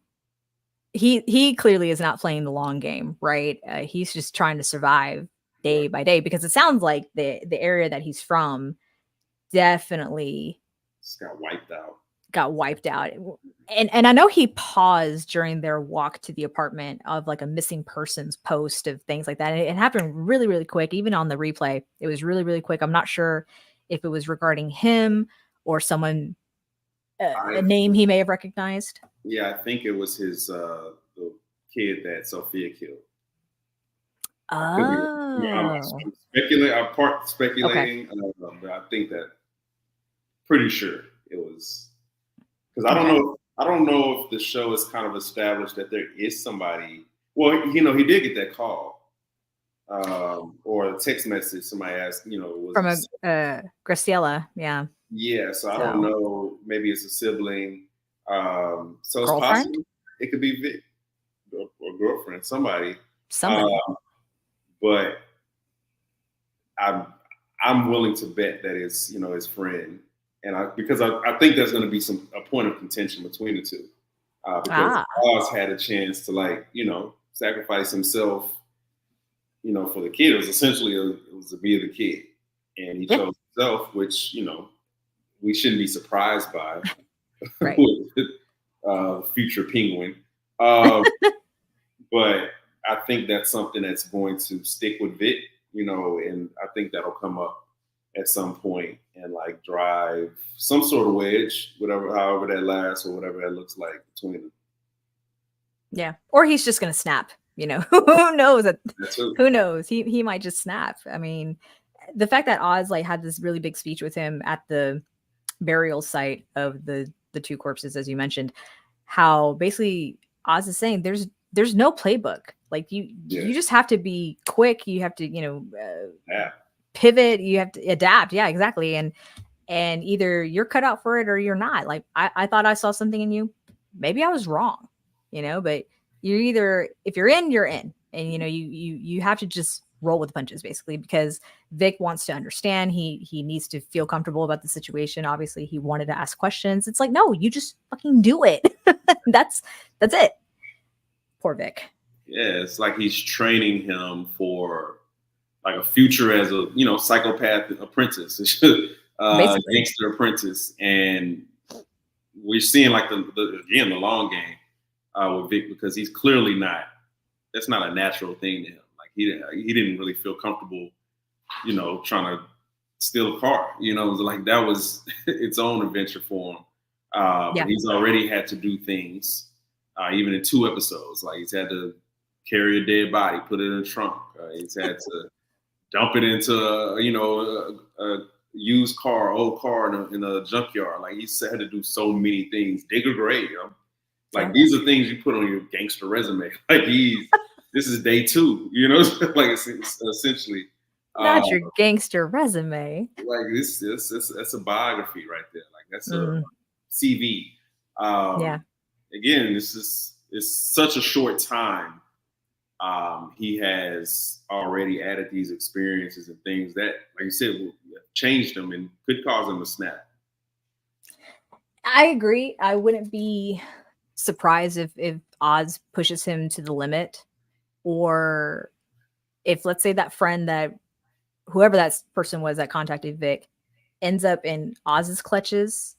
he clearly is not playing the long game, right? He's just trying to survive day by day, because it sounds like the area that he's from definitely got wiped out. And I know he paused during their walk to the apartment of like a missing persons post of things like that. And it happened really, really quick. Even on the replay, it was really, really quick. I'm not sure if it was regarding him or someone, a name he may have recognized. Yeah, I think it was his the kid that Sofia killed. Oh, I'm speculating. Okay. But I think that pretty sure it was, because I don't know if the show is kind of established that there is somebody. Well, he did get that call or a text message. Somebody asked, was from Graciela, yeah. Yeah, so I don't know. Maybe it's a sibling. So it's girlfriend? Possible it could be Vic or girlfriend, somebody. But I'm willing to bet that it's his friend, and because I think there's going to be a point of contention between the two, because Oz had a chance to sacrifice himself, for the kid. It was essentially it was to be the kid, and he chose himself, which we shouldn't be surprised by. Right. With future Penguin. But I think that's something that's going to stick with Vic, and I think that'll come up at some point and like drive some sort of wedge, however that lasts or whatever that looks like between them. Yeah. Or he's just going to snap, you know, who knows? Who knows? He might just snap. I mean, the fact that Oz like had this really big speech with him at the burial site of the two corpses, as you mentioned, how basically Oz is saying there's no playbook. Like you just have to be quick. You have to, you know, pivot. You have to adapt. Yeah, exactly. And either you're cut out for it or you're not. Like I thought I saw something in you. Maybe I was wrong, you know, but you're either, if you're in, you're in. And, you know, you have to just roll with the punches basically, because Vic wants to understand. He needs to feel comfortable about the situation. Obviously he wanted to ask questions. It's like, no, you just fucking do it. That's it. Poor Vic. Yeah. It's like he's training him for like a future as a, you know, psychopath apprentice, gangster apprentice. And we're seeing like the long game with Vic, because he's clearly that's not a natural thing to him. Like he didn't really feel comfortable, you know, trying to steal a car, you know, like that was its own adventure for him. But he's already had to do things, even in 2 episodes. Like he's had to carry a dead body, put it in a trunk. He's had to dump it into a used car, old car in a junkyard. Like he's had to do so many things. Dig a grave. Like these are things you put on your gangster resume. Like this is day 2. You know, like it's essentially not your gangster resume. Like that's a biography right there. Like that's a CV. Again, it's such a short time. He has already added these experiences and things that, like you said, will change him and could cause him to snap. I agree. I wouldn't be surprised if Oz pushes him to the limit, or if, let's say, that friend, that whoever that person was that contacted Vic, ends up in Oz's clutches.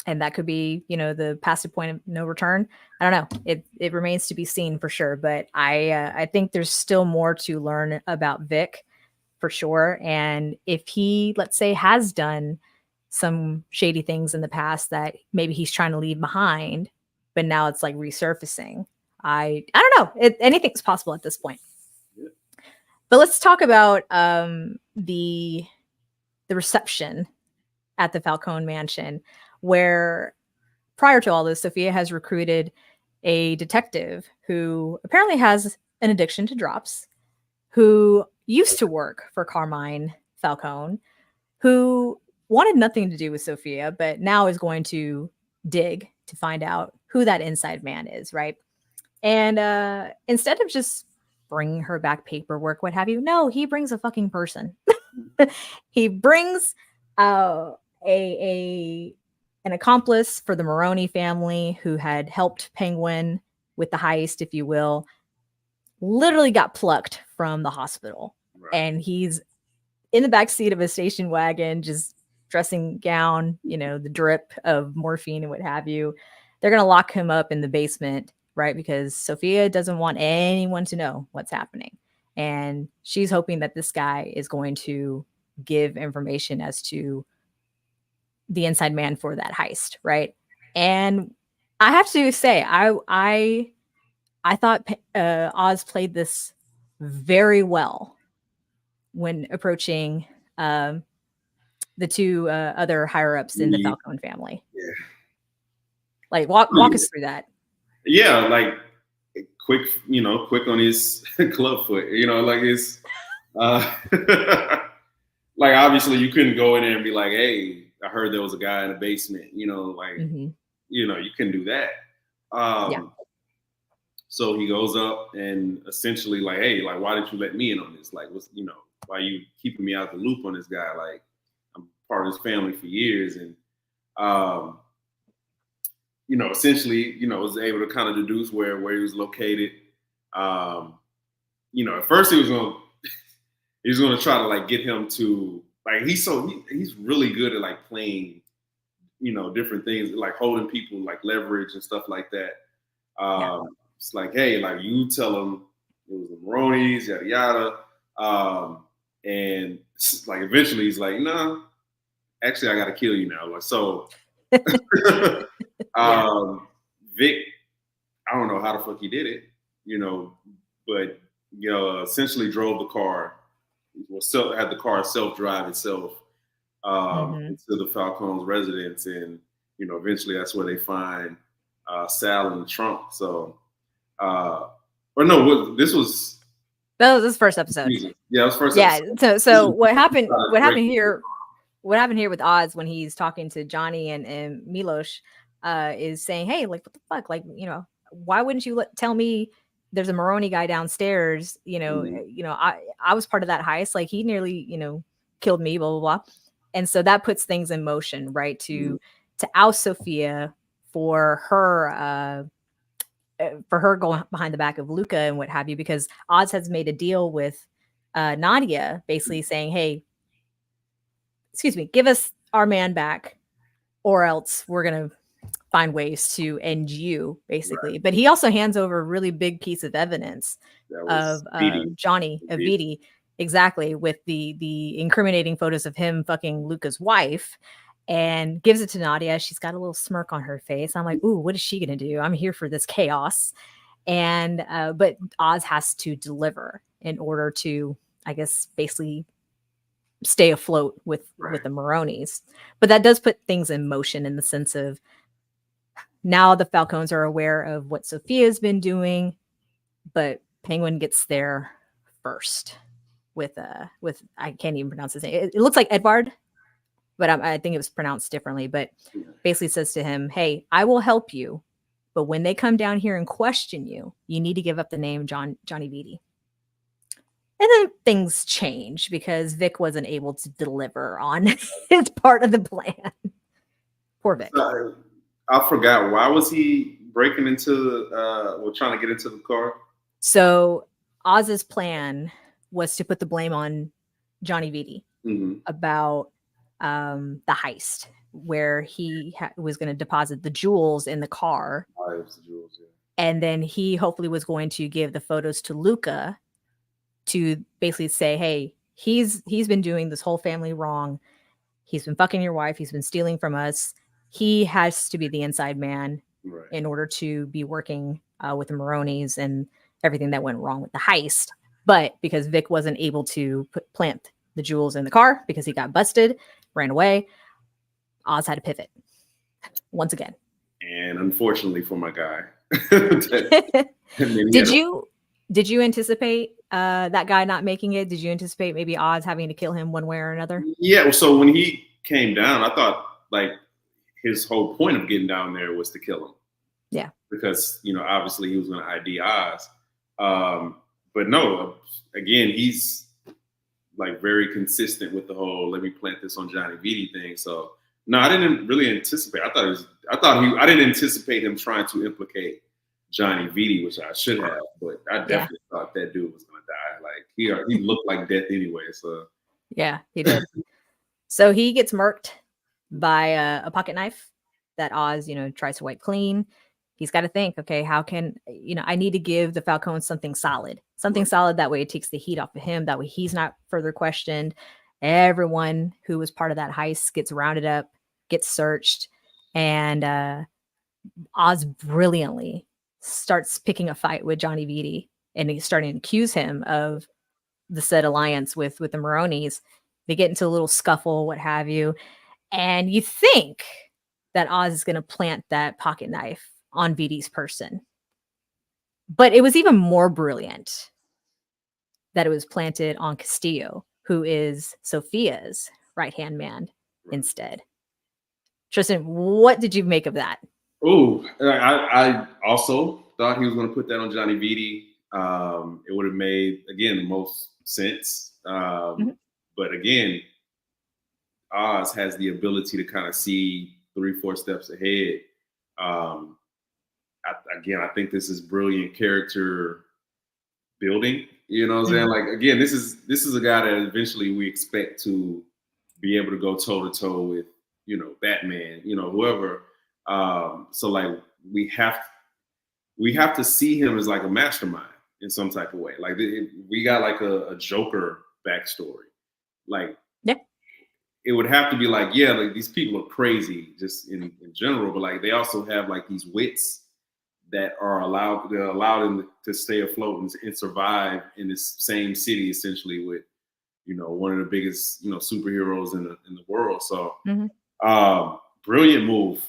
And that could be, you know, the passive point of no return. I don't know. It remains to be seen for sure. But I think there's still more to learn about Vic for sure. And if he, let's say, has done some shady things in the past that maybe he's trying to leave behind, but now it's like resurfacing. I don't know. Anything's possible at this point. Yeah. But let's talk about the reception at the Falcone mansion, where prior to all this, Sofia has recruited a detective who apparently has an addiction to drops, who used to work for Carmen Falcone, who wanted nothing to do with Sofia, but now is going to dig to find out who that inside man is, right? And instead of just bringing her back paperwork, what have you, no, he brings a fucking person. He brings an accomplice for the Maroni family who had helped Penguin with the heist, if you will, literally got plucked from the hospital. Right. And he's in the back seat of a station wagon, just dressing gown, you know, the drip of morphine and what have you. They're going to lock him up in the basement, right? Because Sofia doesn't want anyone to know what's happening. And she's hoping that this guy is going to give information as to the inside man for that heist, right? And I have to say, I thought Oz played this very well when approaching the two other higher ups in the Falcone family. Yeah. Like walk us through that. Yeah, like quick on his club foot. You know, like it's like obviously you couldn't go in there and be like, hey, I heard there was a guy in the basement, you know, like, you know, you couldn't do that. So he goes up and essentially like, hey, like, why didn't you let me in on this? Like, what's, you know, why are you keeping me out the loop on this guy? Like, I'm part of his family for years. And, you know, essentially, you know, was able to kind of deduce where he was located. You know, at first he was going to try to like get him to, like, he's really good at like playing, you know, different things, like holding people, like leverage and stuff like that. It's like, hey, like you tell them it was the Maronis, yada yada, And like eventually he's like, no, actually I got to kill you now. Like, so Vic, I don't know how the fuck he did it, but essentially drove the car, had the car self-drive itself into the Falcone's residence, and eventually that's where they find Sal in the trunk. So, or no, this was this first episode. Yeah, it was first episode. Yeah. So what happened? What happened here? What happened here with Oz when he's talking to Johnny and Milos is saying, "Hey, like what the fuck? Like why wouldn't you tell me there's a Maroni guy downstairs? I was part of that heist. Like he nearly killed me. Blah blah blah." And so that puts things in motion, right? To oust Sofia for her going behind the back of Luca and what have you, because Oz has made a deal with Nadia, basically saying, "Hey, excuse me, give us our man back, or else we're gonna find ways to end you," basically. Right. But he also hands over a really big piece of evidence of Johnny Viti, exactly, with the incriminating photos of him fucking Luca's wife, and gives it to Nadia. She's got a little smirk on her face. I'm like, ooh, what is she gonna do? I'm here for this chaos. And but Oz has to deliver in order to, I guess, basically stay afloat with the Maronis. But that does put things in motion in the sense of now the Falcones are aware of what Sofia's been doing, but Penguin gets there first with I can't even pronounce his name. It looks like Edvard, but I think it was pronounced differently. But basically says to him, "Hey, I will help you, but when they come down here and question you, you need to give up the name Johnny Viti." And then things change because Vic wasn't able to deliver on his part of the plan. Poor Vic. I forgot. Why was he breaking into trying to get into the car? So Oz's plan was to put the blame on Johnny Viti about the heist, where he was going to deposit the jewels in the car. And then he hopefully was going to give the photos to Luca to basically say, "Hey, he's been doing this whole family wrong. He's been fucking your wife. He's been stealing from us. He has to be the inside man in order to be working with the Maronis and everything that went wrong with the heist." But because Vic wasn't able to plant the jewels in the car because he got busted, ran away, Oz had to pivot once again. And unfortunately for my guy, did you anticipate that guy not making it? Did you anticipate maybe Oz having to kill him one way or another? Yeah. So when he came down, I thought like his whole point of getting down there was to kill him. Yeah. Because obviously he was going to ID Oz. But no, again, he's like very consistent with the whole "let me plant this on Johnny Viti" thing. So no, I didn't really anticipate. I didn't anticipate him trying to implicate Johnny Viti, which I should have, but I definitely thought that dude was gonna die. Like he looked like death anyway. So yeah, he did. So he gets murked by a pocket knife that Oz, tries to wipe clean. He's got to think, okay, how can, I need to give the Falcone something solid. That way it takes the heat off of him. That way he's not further questioned. Everyone who was part of that heist gets rounded up, gets searched, and Oz brilliantly starts picking a fight with Johnny Viti, and he's starting to accuse him of the said alliance with the Maronis. They get into a little scuffle, what have you. And you think that Oz is going to plant that pocket knife on Viti's person. But it was even more brilliant that it was planted on Castillo, who is Sofia's right-hand man instead. Tristan, what did you make of that? Oh, I also thought he was going to put that on Johnny Viti. It would have made, again, the most sense. But again, Oz has the ability to kind of see 3-4 steps ahead. I think this is brilliant character building. You know what I'm saying? Like, again, this is a guy that eventually we expect to be able to go toe to toe with, Batman, whoever. So like we have to see him as like a mastermind in some type of way. Like we got like a Joker backstory. like Yeah. it would have to be like, yeah, like these people are crazy just in general, but like they also have like these wits that are allowed them to stay afloat and survive in this same city essentially with one of the biggest superheroes in the world. So brilliant move.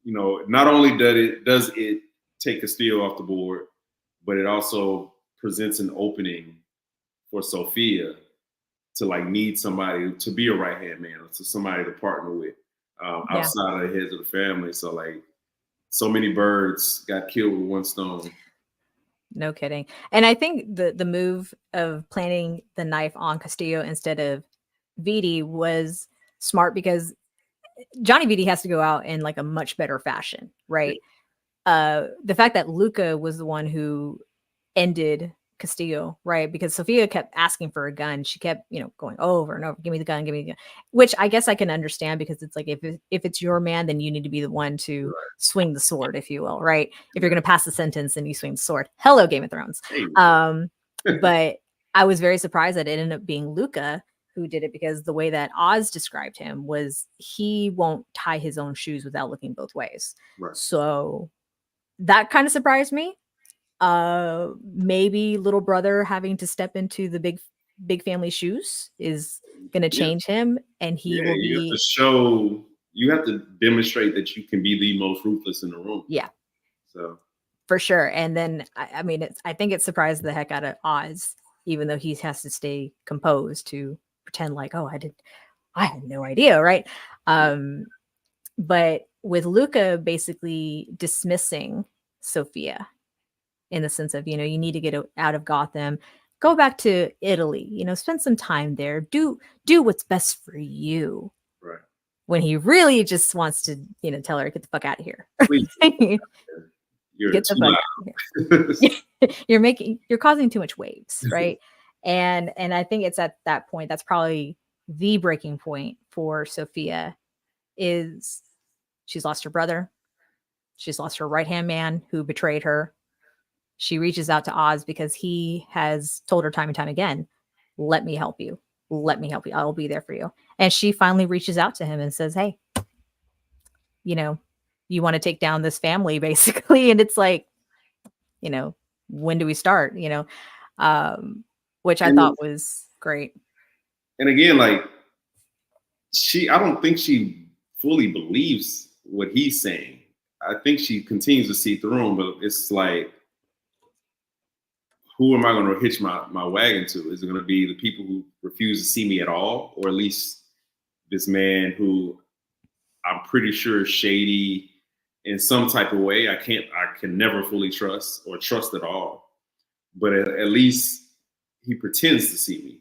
Not only does it take Castillo off the board, but it also presents an opening for Sofia to like need somebody to be a right hand man or to somebody to partner with outside of the heads of the family. So like so many birds got killed with one stone. No kidding. And I think the move of planting the knife on Castillo instead of Vidi was smart because Johnny Vidi has to go out in like a much better fashion, right? The fact that Luca was the one who ended Castillo, right? Because Sofia kept asking for a gun. She kept, going over and over, give me the gun, which I guess I can understand because it's like, if it's your man, then you need to be the one to swing the sword, if you will, right? If you're going to pass the sentence, then you swing the sword. Hello, Game of Thrones. But I was very surprised that it ended up being Luca who did it because the way that Oz described him was he won't tie his own shoes without looking both ways. Right. So that kind of surprised me. Maybe little brother having to step into the big family shoes is going to change him, and he will be. You have to demonstrate that you can be the most ruthless in the room. Yeah. So for sure. And then I mean, I think it surprised the heck out of Oz, even though he has to stay composed to pretend like, oh, I had no idea, right? But with Luca basically dismissing Sofia in the sense of, you need to get out of Gotham, go back to Italy, spend some time there, do what's best for you. Right. When he really just wants to, tell her, get the fuck out of here. Please. Get the fuck out of here. You're causing too much waves, right? and I think it's at that point, that's probably the breaking point for Sofia, is she's lost her brother. She's lost her right-hand man who betrayed her. She reaches out to Oz because he has told her time and time again, let me help you. Let me help you. I'll be there for you. And she finally reaches out to him and says, hey, you want to take down this family, basically. And it's like, when do we start? Which I thought was great. And again, like I don't think she fully believes what he's saying. I think she continues to see through him, but it's like, who am I going to hitch my wagon to? Is it going to be the people who refuse to see me at all? Or at least this man who I'm pretty sure is shady in some type of way. I can never fully trust or trust at all. But at least he pretends to see me.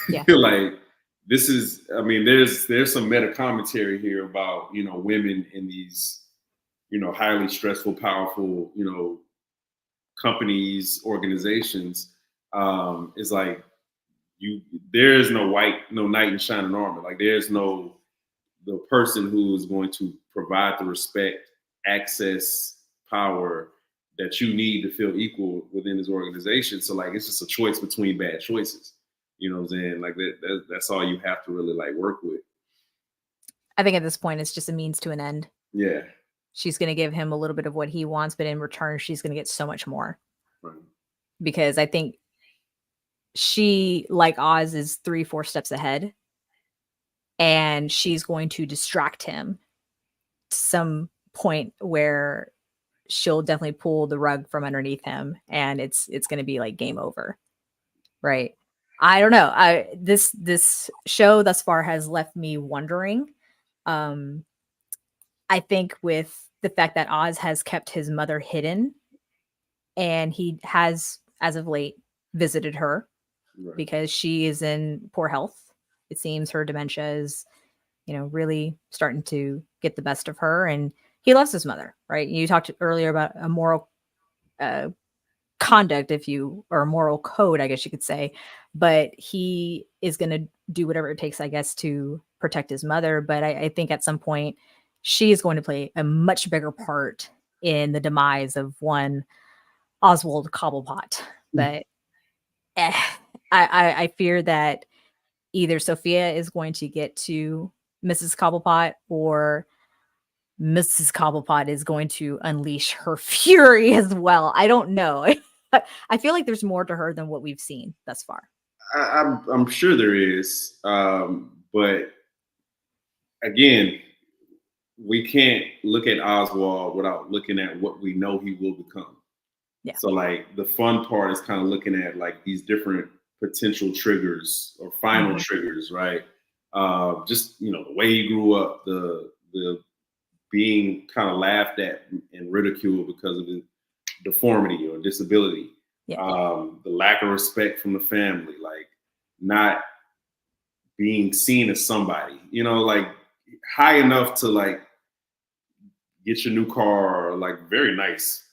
Yeah. Like this is, I mean, there's some meta commentary here about, women in these, highly stressful, powerful, companies, organizations, is like there is no knight in shining armor. Like there's the person who is going to provide the respect, access, power that you need to feel equal within this organization. So like it's just a choice between bad choices. You know what I'm saying? Like that's all you have to really like work with. I think at this point it's just a means to an end. Yeah. She's going to give him a little bit of what he wants, but in return, she's going to get so much more. Right. Because I think she, like Oz, is 3-4 steps ahead. And she's going to distract him to some point where she'll definitely pull the rug from underneath him. And it's going to be like game over. Right. I don't know. This show thus far has left me wondering. I think with the fact that Oz has kept his mother hidden, and he has, as of late, visited her because she is in poor health. It seems her dementia is, really starting to get the best of her, and he loves his mother, right? You talked earlier about a moral conduct, or a moral code, I guess you could say, but he is going to do whatever it takes, I guess, to protect his mother. But I think at some point, she is going to play a much bigger part in the demise of one Oswald Cobblepot. But I fear that either Sofia is going to get to Mrs. Cobblepot, or Mrs. Cobblepot is going to unleash her fury as well. I don't know. I feel like there's more to her than what we've seen thus far. I'm sure there is, but again, we can't look at Oswald without looking at what we know he will become. Yeah. So like the fun part is kind of looking at like these different potential triggers or final triggers, right? Just the way he grew up, the being kind of laughed at and ridiculed because of his deformity or disability. Yeah. The lack of respect from the family, like not being seen as somebody, like high enough to like get your new car, or like very nice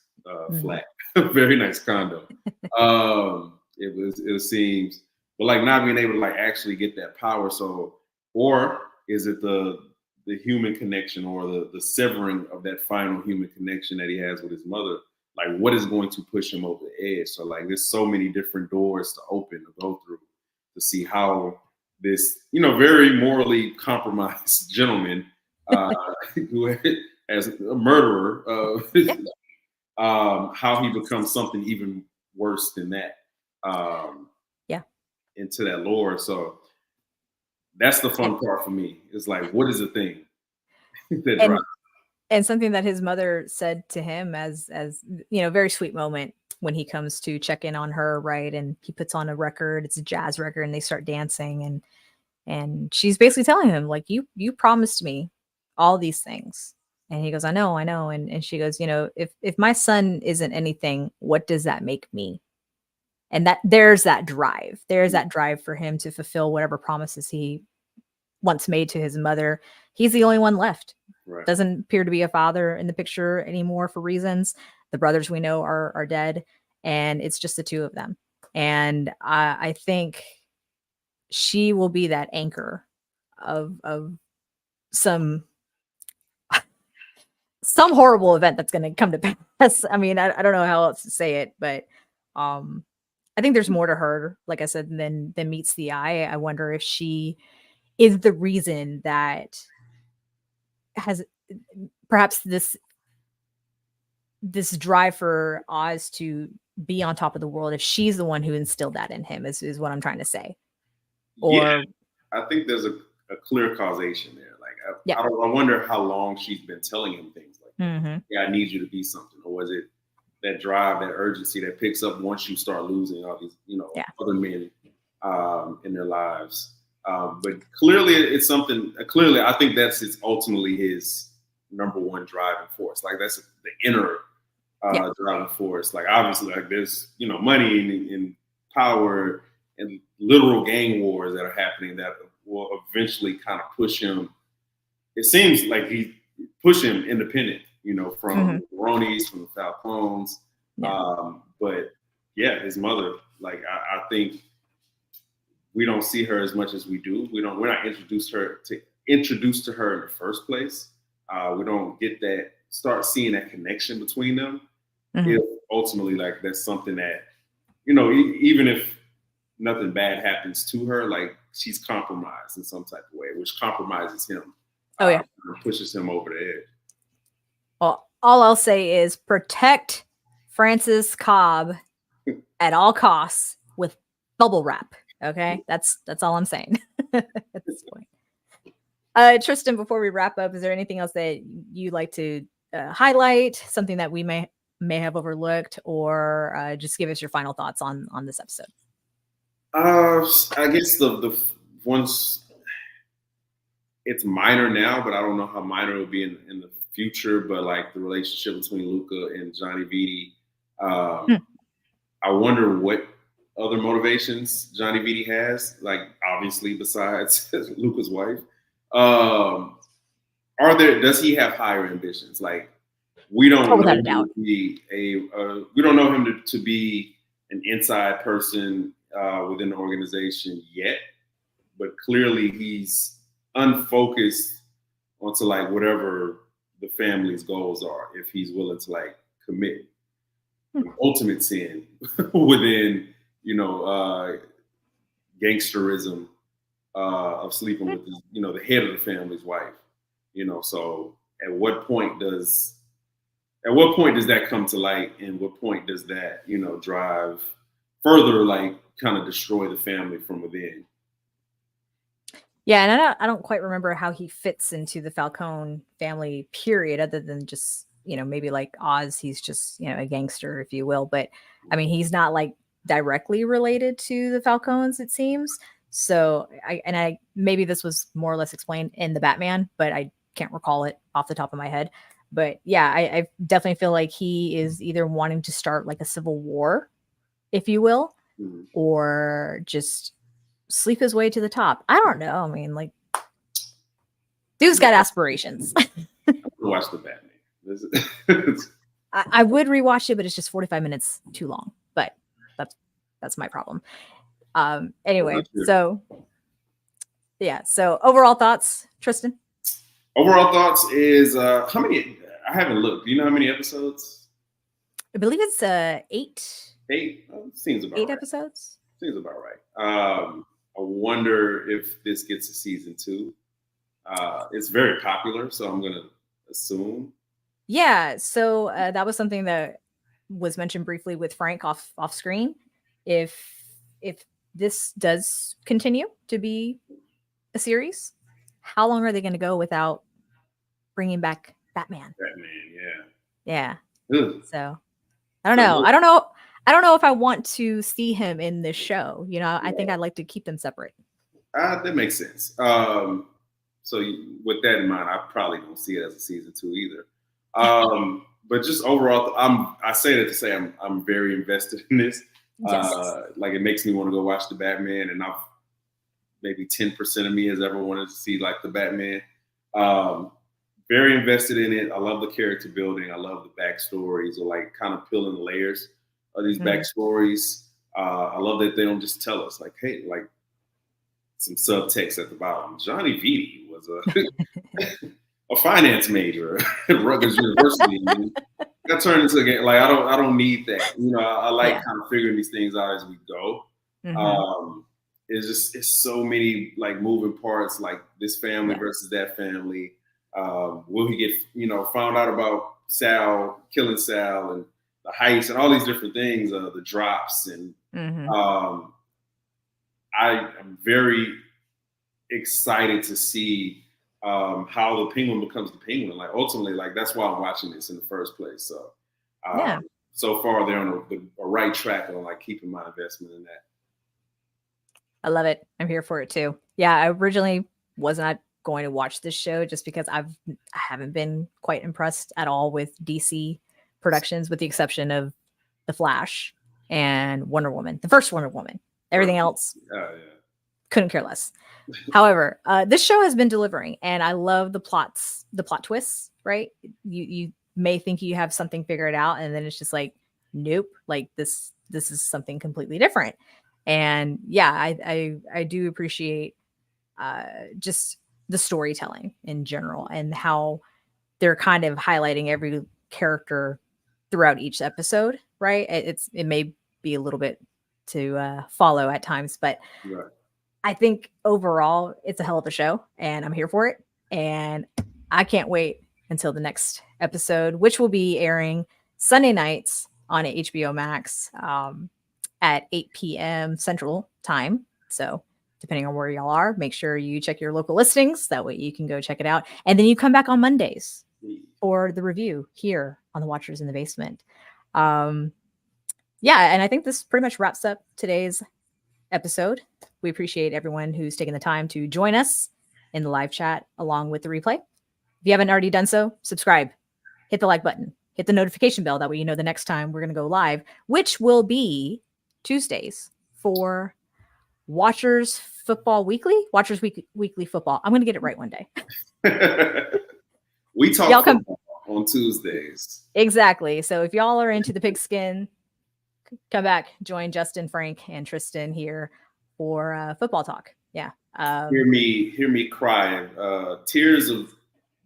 flat, very nice condo. It seems, but like not being able to like actually get that power. So, or is it the human connection, or the severing of that final human connection that he has with his mother? Like what is going to push him over the edge? So like there's so many different doors to open, to go through, to see how this, very morally compromised gentleman who as a murderer, how he becomes something even worse than that. Into that lore. So that's the fun part for me. It's like, what is the thing that drives? And something that his mother said to him as very sweet moment when he comes to check in on her, right? And he puts on a record, it's a jazz record, and they start dancing, and she's basically telling him, like, you promised me all these things. And he goes, I know. And she goes, if my son isn't anything, what does that make me? And there's that drive. There's that drive for him to fulfill whatever promises he once made to his mother. He's the only one left. Right. Doesn't appear to be a father in the picture anymore for reasons. The brothers we know are dead, and it's just the two of them. And I think she will be that anchor of some horrible event that's going to come to pass. I mean, I don't know how else to say it, but I think there's more to her, like I said, than meets the eye. I wonder if she is the reason that has perhaps this drive for Oz to be on top of the world, if she's the one who instilled that in him, is what I'm trying to say. Or I think there's a clear causation there. Like I wonder how long she's been telling him things like, yeah, I need you to be something. Or was it that drive, that urgency that picks up once you start losing all these, other men in their lives? But clearly it's something, I think that's ultimately his number one driving force. Like that's the inner driving force. Like obviously like there's, money and power and literal gang wars that are happening that will eventually kind of push him. It seems like he push him independent, from the Maronis, from the Falcones. But yeah, his mother, like I think we don't see her as much as we do. We're not introduced to her in the first place. We don't start seeing that connection between them. If ultimately like that's something that, even if nothing bad happens to her, like she's compromised in some type of way, which compromises him. Pushes him over the edge. Well, all I'll say is protect Francis Cobb at all costs with bubble wrap. Okay, that's all I'm saying at this point. Tristan, before we wrap up, is there anything else that you'd like to highlight? Something that we may have overlooked, or just give us your final thoughts on this episode? I guess the ones, it's minor now, but I don't know how minor it will be in the future. But like the relationship between Luca and Johnny Vitti, I wonder what other motivations Johnny Vitti has. Like obviously besides Luca's wife, does he have higher ambitions? Like we don't know him to be we don't know him to be an inside person within the organization yet, but clearly he's unfocused onto like whatever the family's goals are, if he's willing to like commit ultimate sin within gangsterism of sleeping with the head of the family's wife. So at what point does that come to light, and what point does that drive further, like kind of destroy the family from within? Yeah, and I don't quite remember how he fits into the Falcone family, period, other than just, maybe like Oz, he's just, a gangster, if you will. But I mean, he's not like directly related to the Falcones, it seems. So I maybe this was more or less explained in the Batman, but I can't recall it off the top of my head. But yeah, I definitely feel like he is either wanting to start like a civil war, if you will, or just sleep his way to the top. I don't know. I mean, like, dude's got aspirations. Watch the Batman. I would rewatch it, but it's just 45 minutes too long. But that's my problem. Anyway, so yeah. So overall thoughts, Tristan? Overall thoughts is how many? I haven't looked. Do you know how many episodes? I believe it's 8. 8 seems about 8 right. episodes. Seems about right. I wonder if this gets a season 2. It's very popular, so I'm gonna assume. Yeah. So that was something that was mentioned briefly with Frank off screen. If this does continue to be a series, how long are they going to go without bringing back Batman? Yeah. Ugh. So I don't know. I don't know if I want to see him in this show. I think I'd like to keep them separate. That makes sense. So with that in mind, I probably don't see it as a season 2 either. But just overall, I say that to say I'm very invested in this. Yes. Like it makes me want to go watch the Batman, and maybe 10% of me has ever wanted to see like the Batman. Very invested in it. I love the character building. I love the backstories, or like kind of peeling the layers of these backstories. I love that they don't just tell us like, hey, like some subtext at the bottom. Johnny Vitti was a finance major at Rutgers University. That turned into a game. Like I don't need that. I like kind of figuring these things out as we go. It's so many like moving parts, like this family versus that family. Will he get found out about Sal, killing Sal, and the heist and all these different things, the drops, and I am very excited to see how the Penguin becomes the Penguin. Like ultimately, like that's why I'm watching this in the first place. So so far they're on a right track on like keeping my investment in that. I love it. I'm here for it too. Yeah, I originally was not going to watch this show just because I haven't been quite impressed at all with DC productions, with the exception of The Flash and Wonder Woman, the first Wonder Woman. Everything else, couldn't care less. However, this show has been delivering, and I love the plot twists. Right? You may think you have something figured out, and then it's just like, nope. Like this is something completely different. And yeah, I do appreciate just the storytelling in general, and how they're kind of highlighting every character throughout each episode. Right? It may be a little bit to follow at times, but I think overall it's a hell of a show, and I'm here for it. And I can't wait until the next episode, which will be airing Sunday nights on HBO Max at 8 p.m. Central Time. So depending on where y'all are, make sure you check your local listings. That way you can go check it out. And then you come back on Mondays for the review here on the Watchers in the Basement. Yeah, and I think this pretty much wraps up today's episode. We appreciate everyone who's taken the time to join us in the live chat along with the replay. If you haven't already done so, subscribe, hit the like button, hit the notification bell. That way you know the next time we're going to go live, which will be Tuesdays for Watchers Football Weekly. Watchers Weekly Football. I'm going to get it right one day. We talk y'all football on Tuesdays. Exactly. So if y'all are into the pigskin, come back, join Justin, Frank, and Tristan here for football talk. Yeah. Hear me crying. Tears of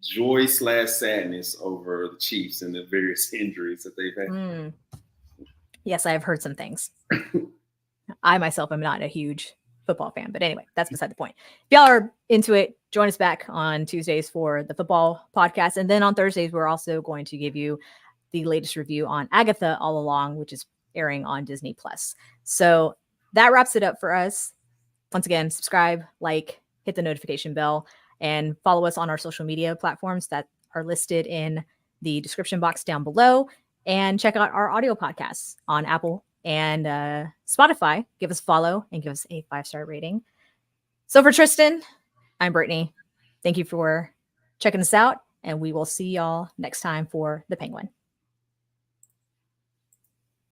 joy / sadness over the Chiefs and the various injuries that they've had. Yes, I have heard some things. I myself am not a huge football fan. But anyway, that's beside the point. If y'all are into it, join us back on Tuesdays for the football podcast. And then on Thursdays, we're also going to give you the latest review on Agatha All Along, which is airing on Disney+. So that wraps it up for us. Once again, subscribe, like, hit the notification bell, and follow us on our social media platforms that are listed in the description box down below. And check out our audio podcasts on Apple and Spotify. Give us a follow and give us a 5-star rating. So for Tristan, I'm Brittany. Thank you for checking us out, and we will see y'all next time for The Penguin.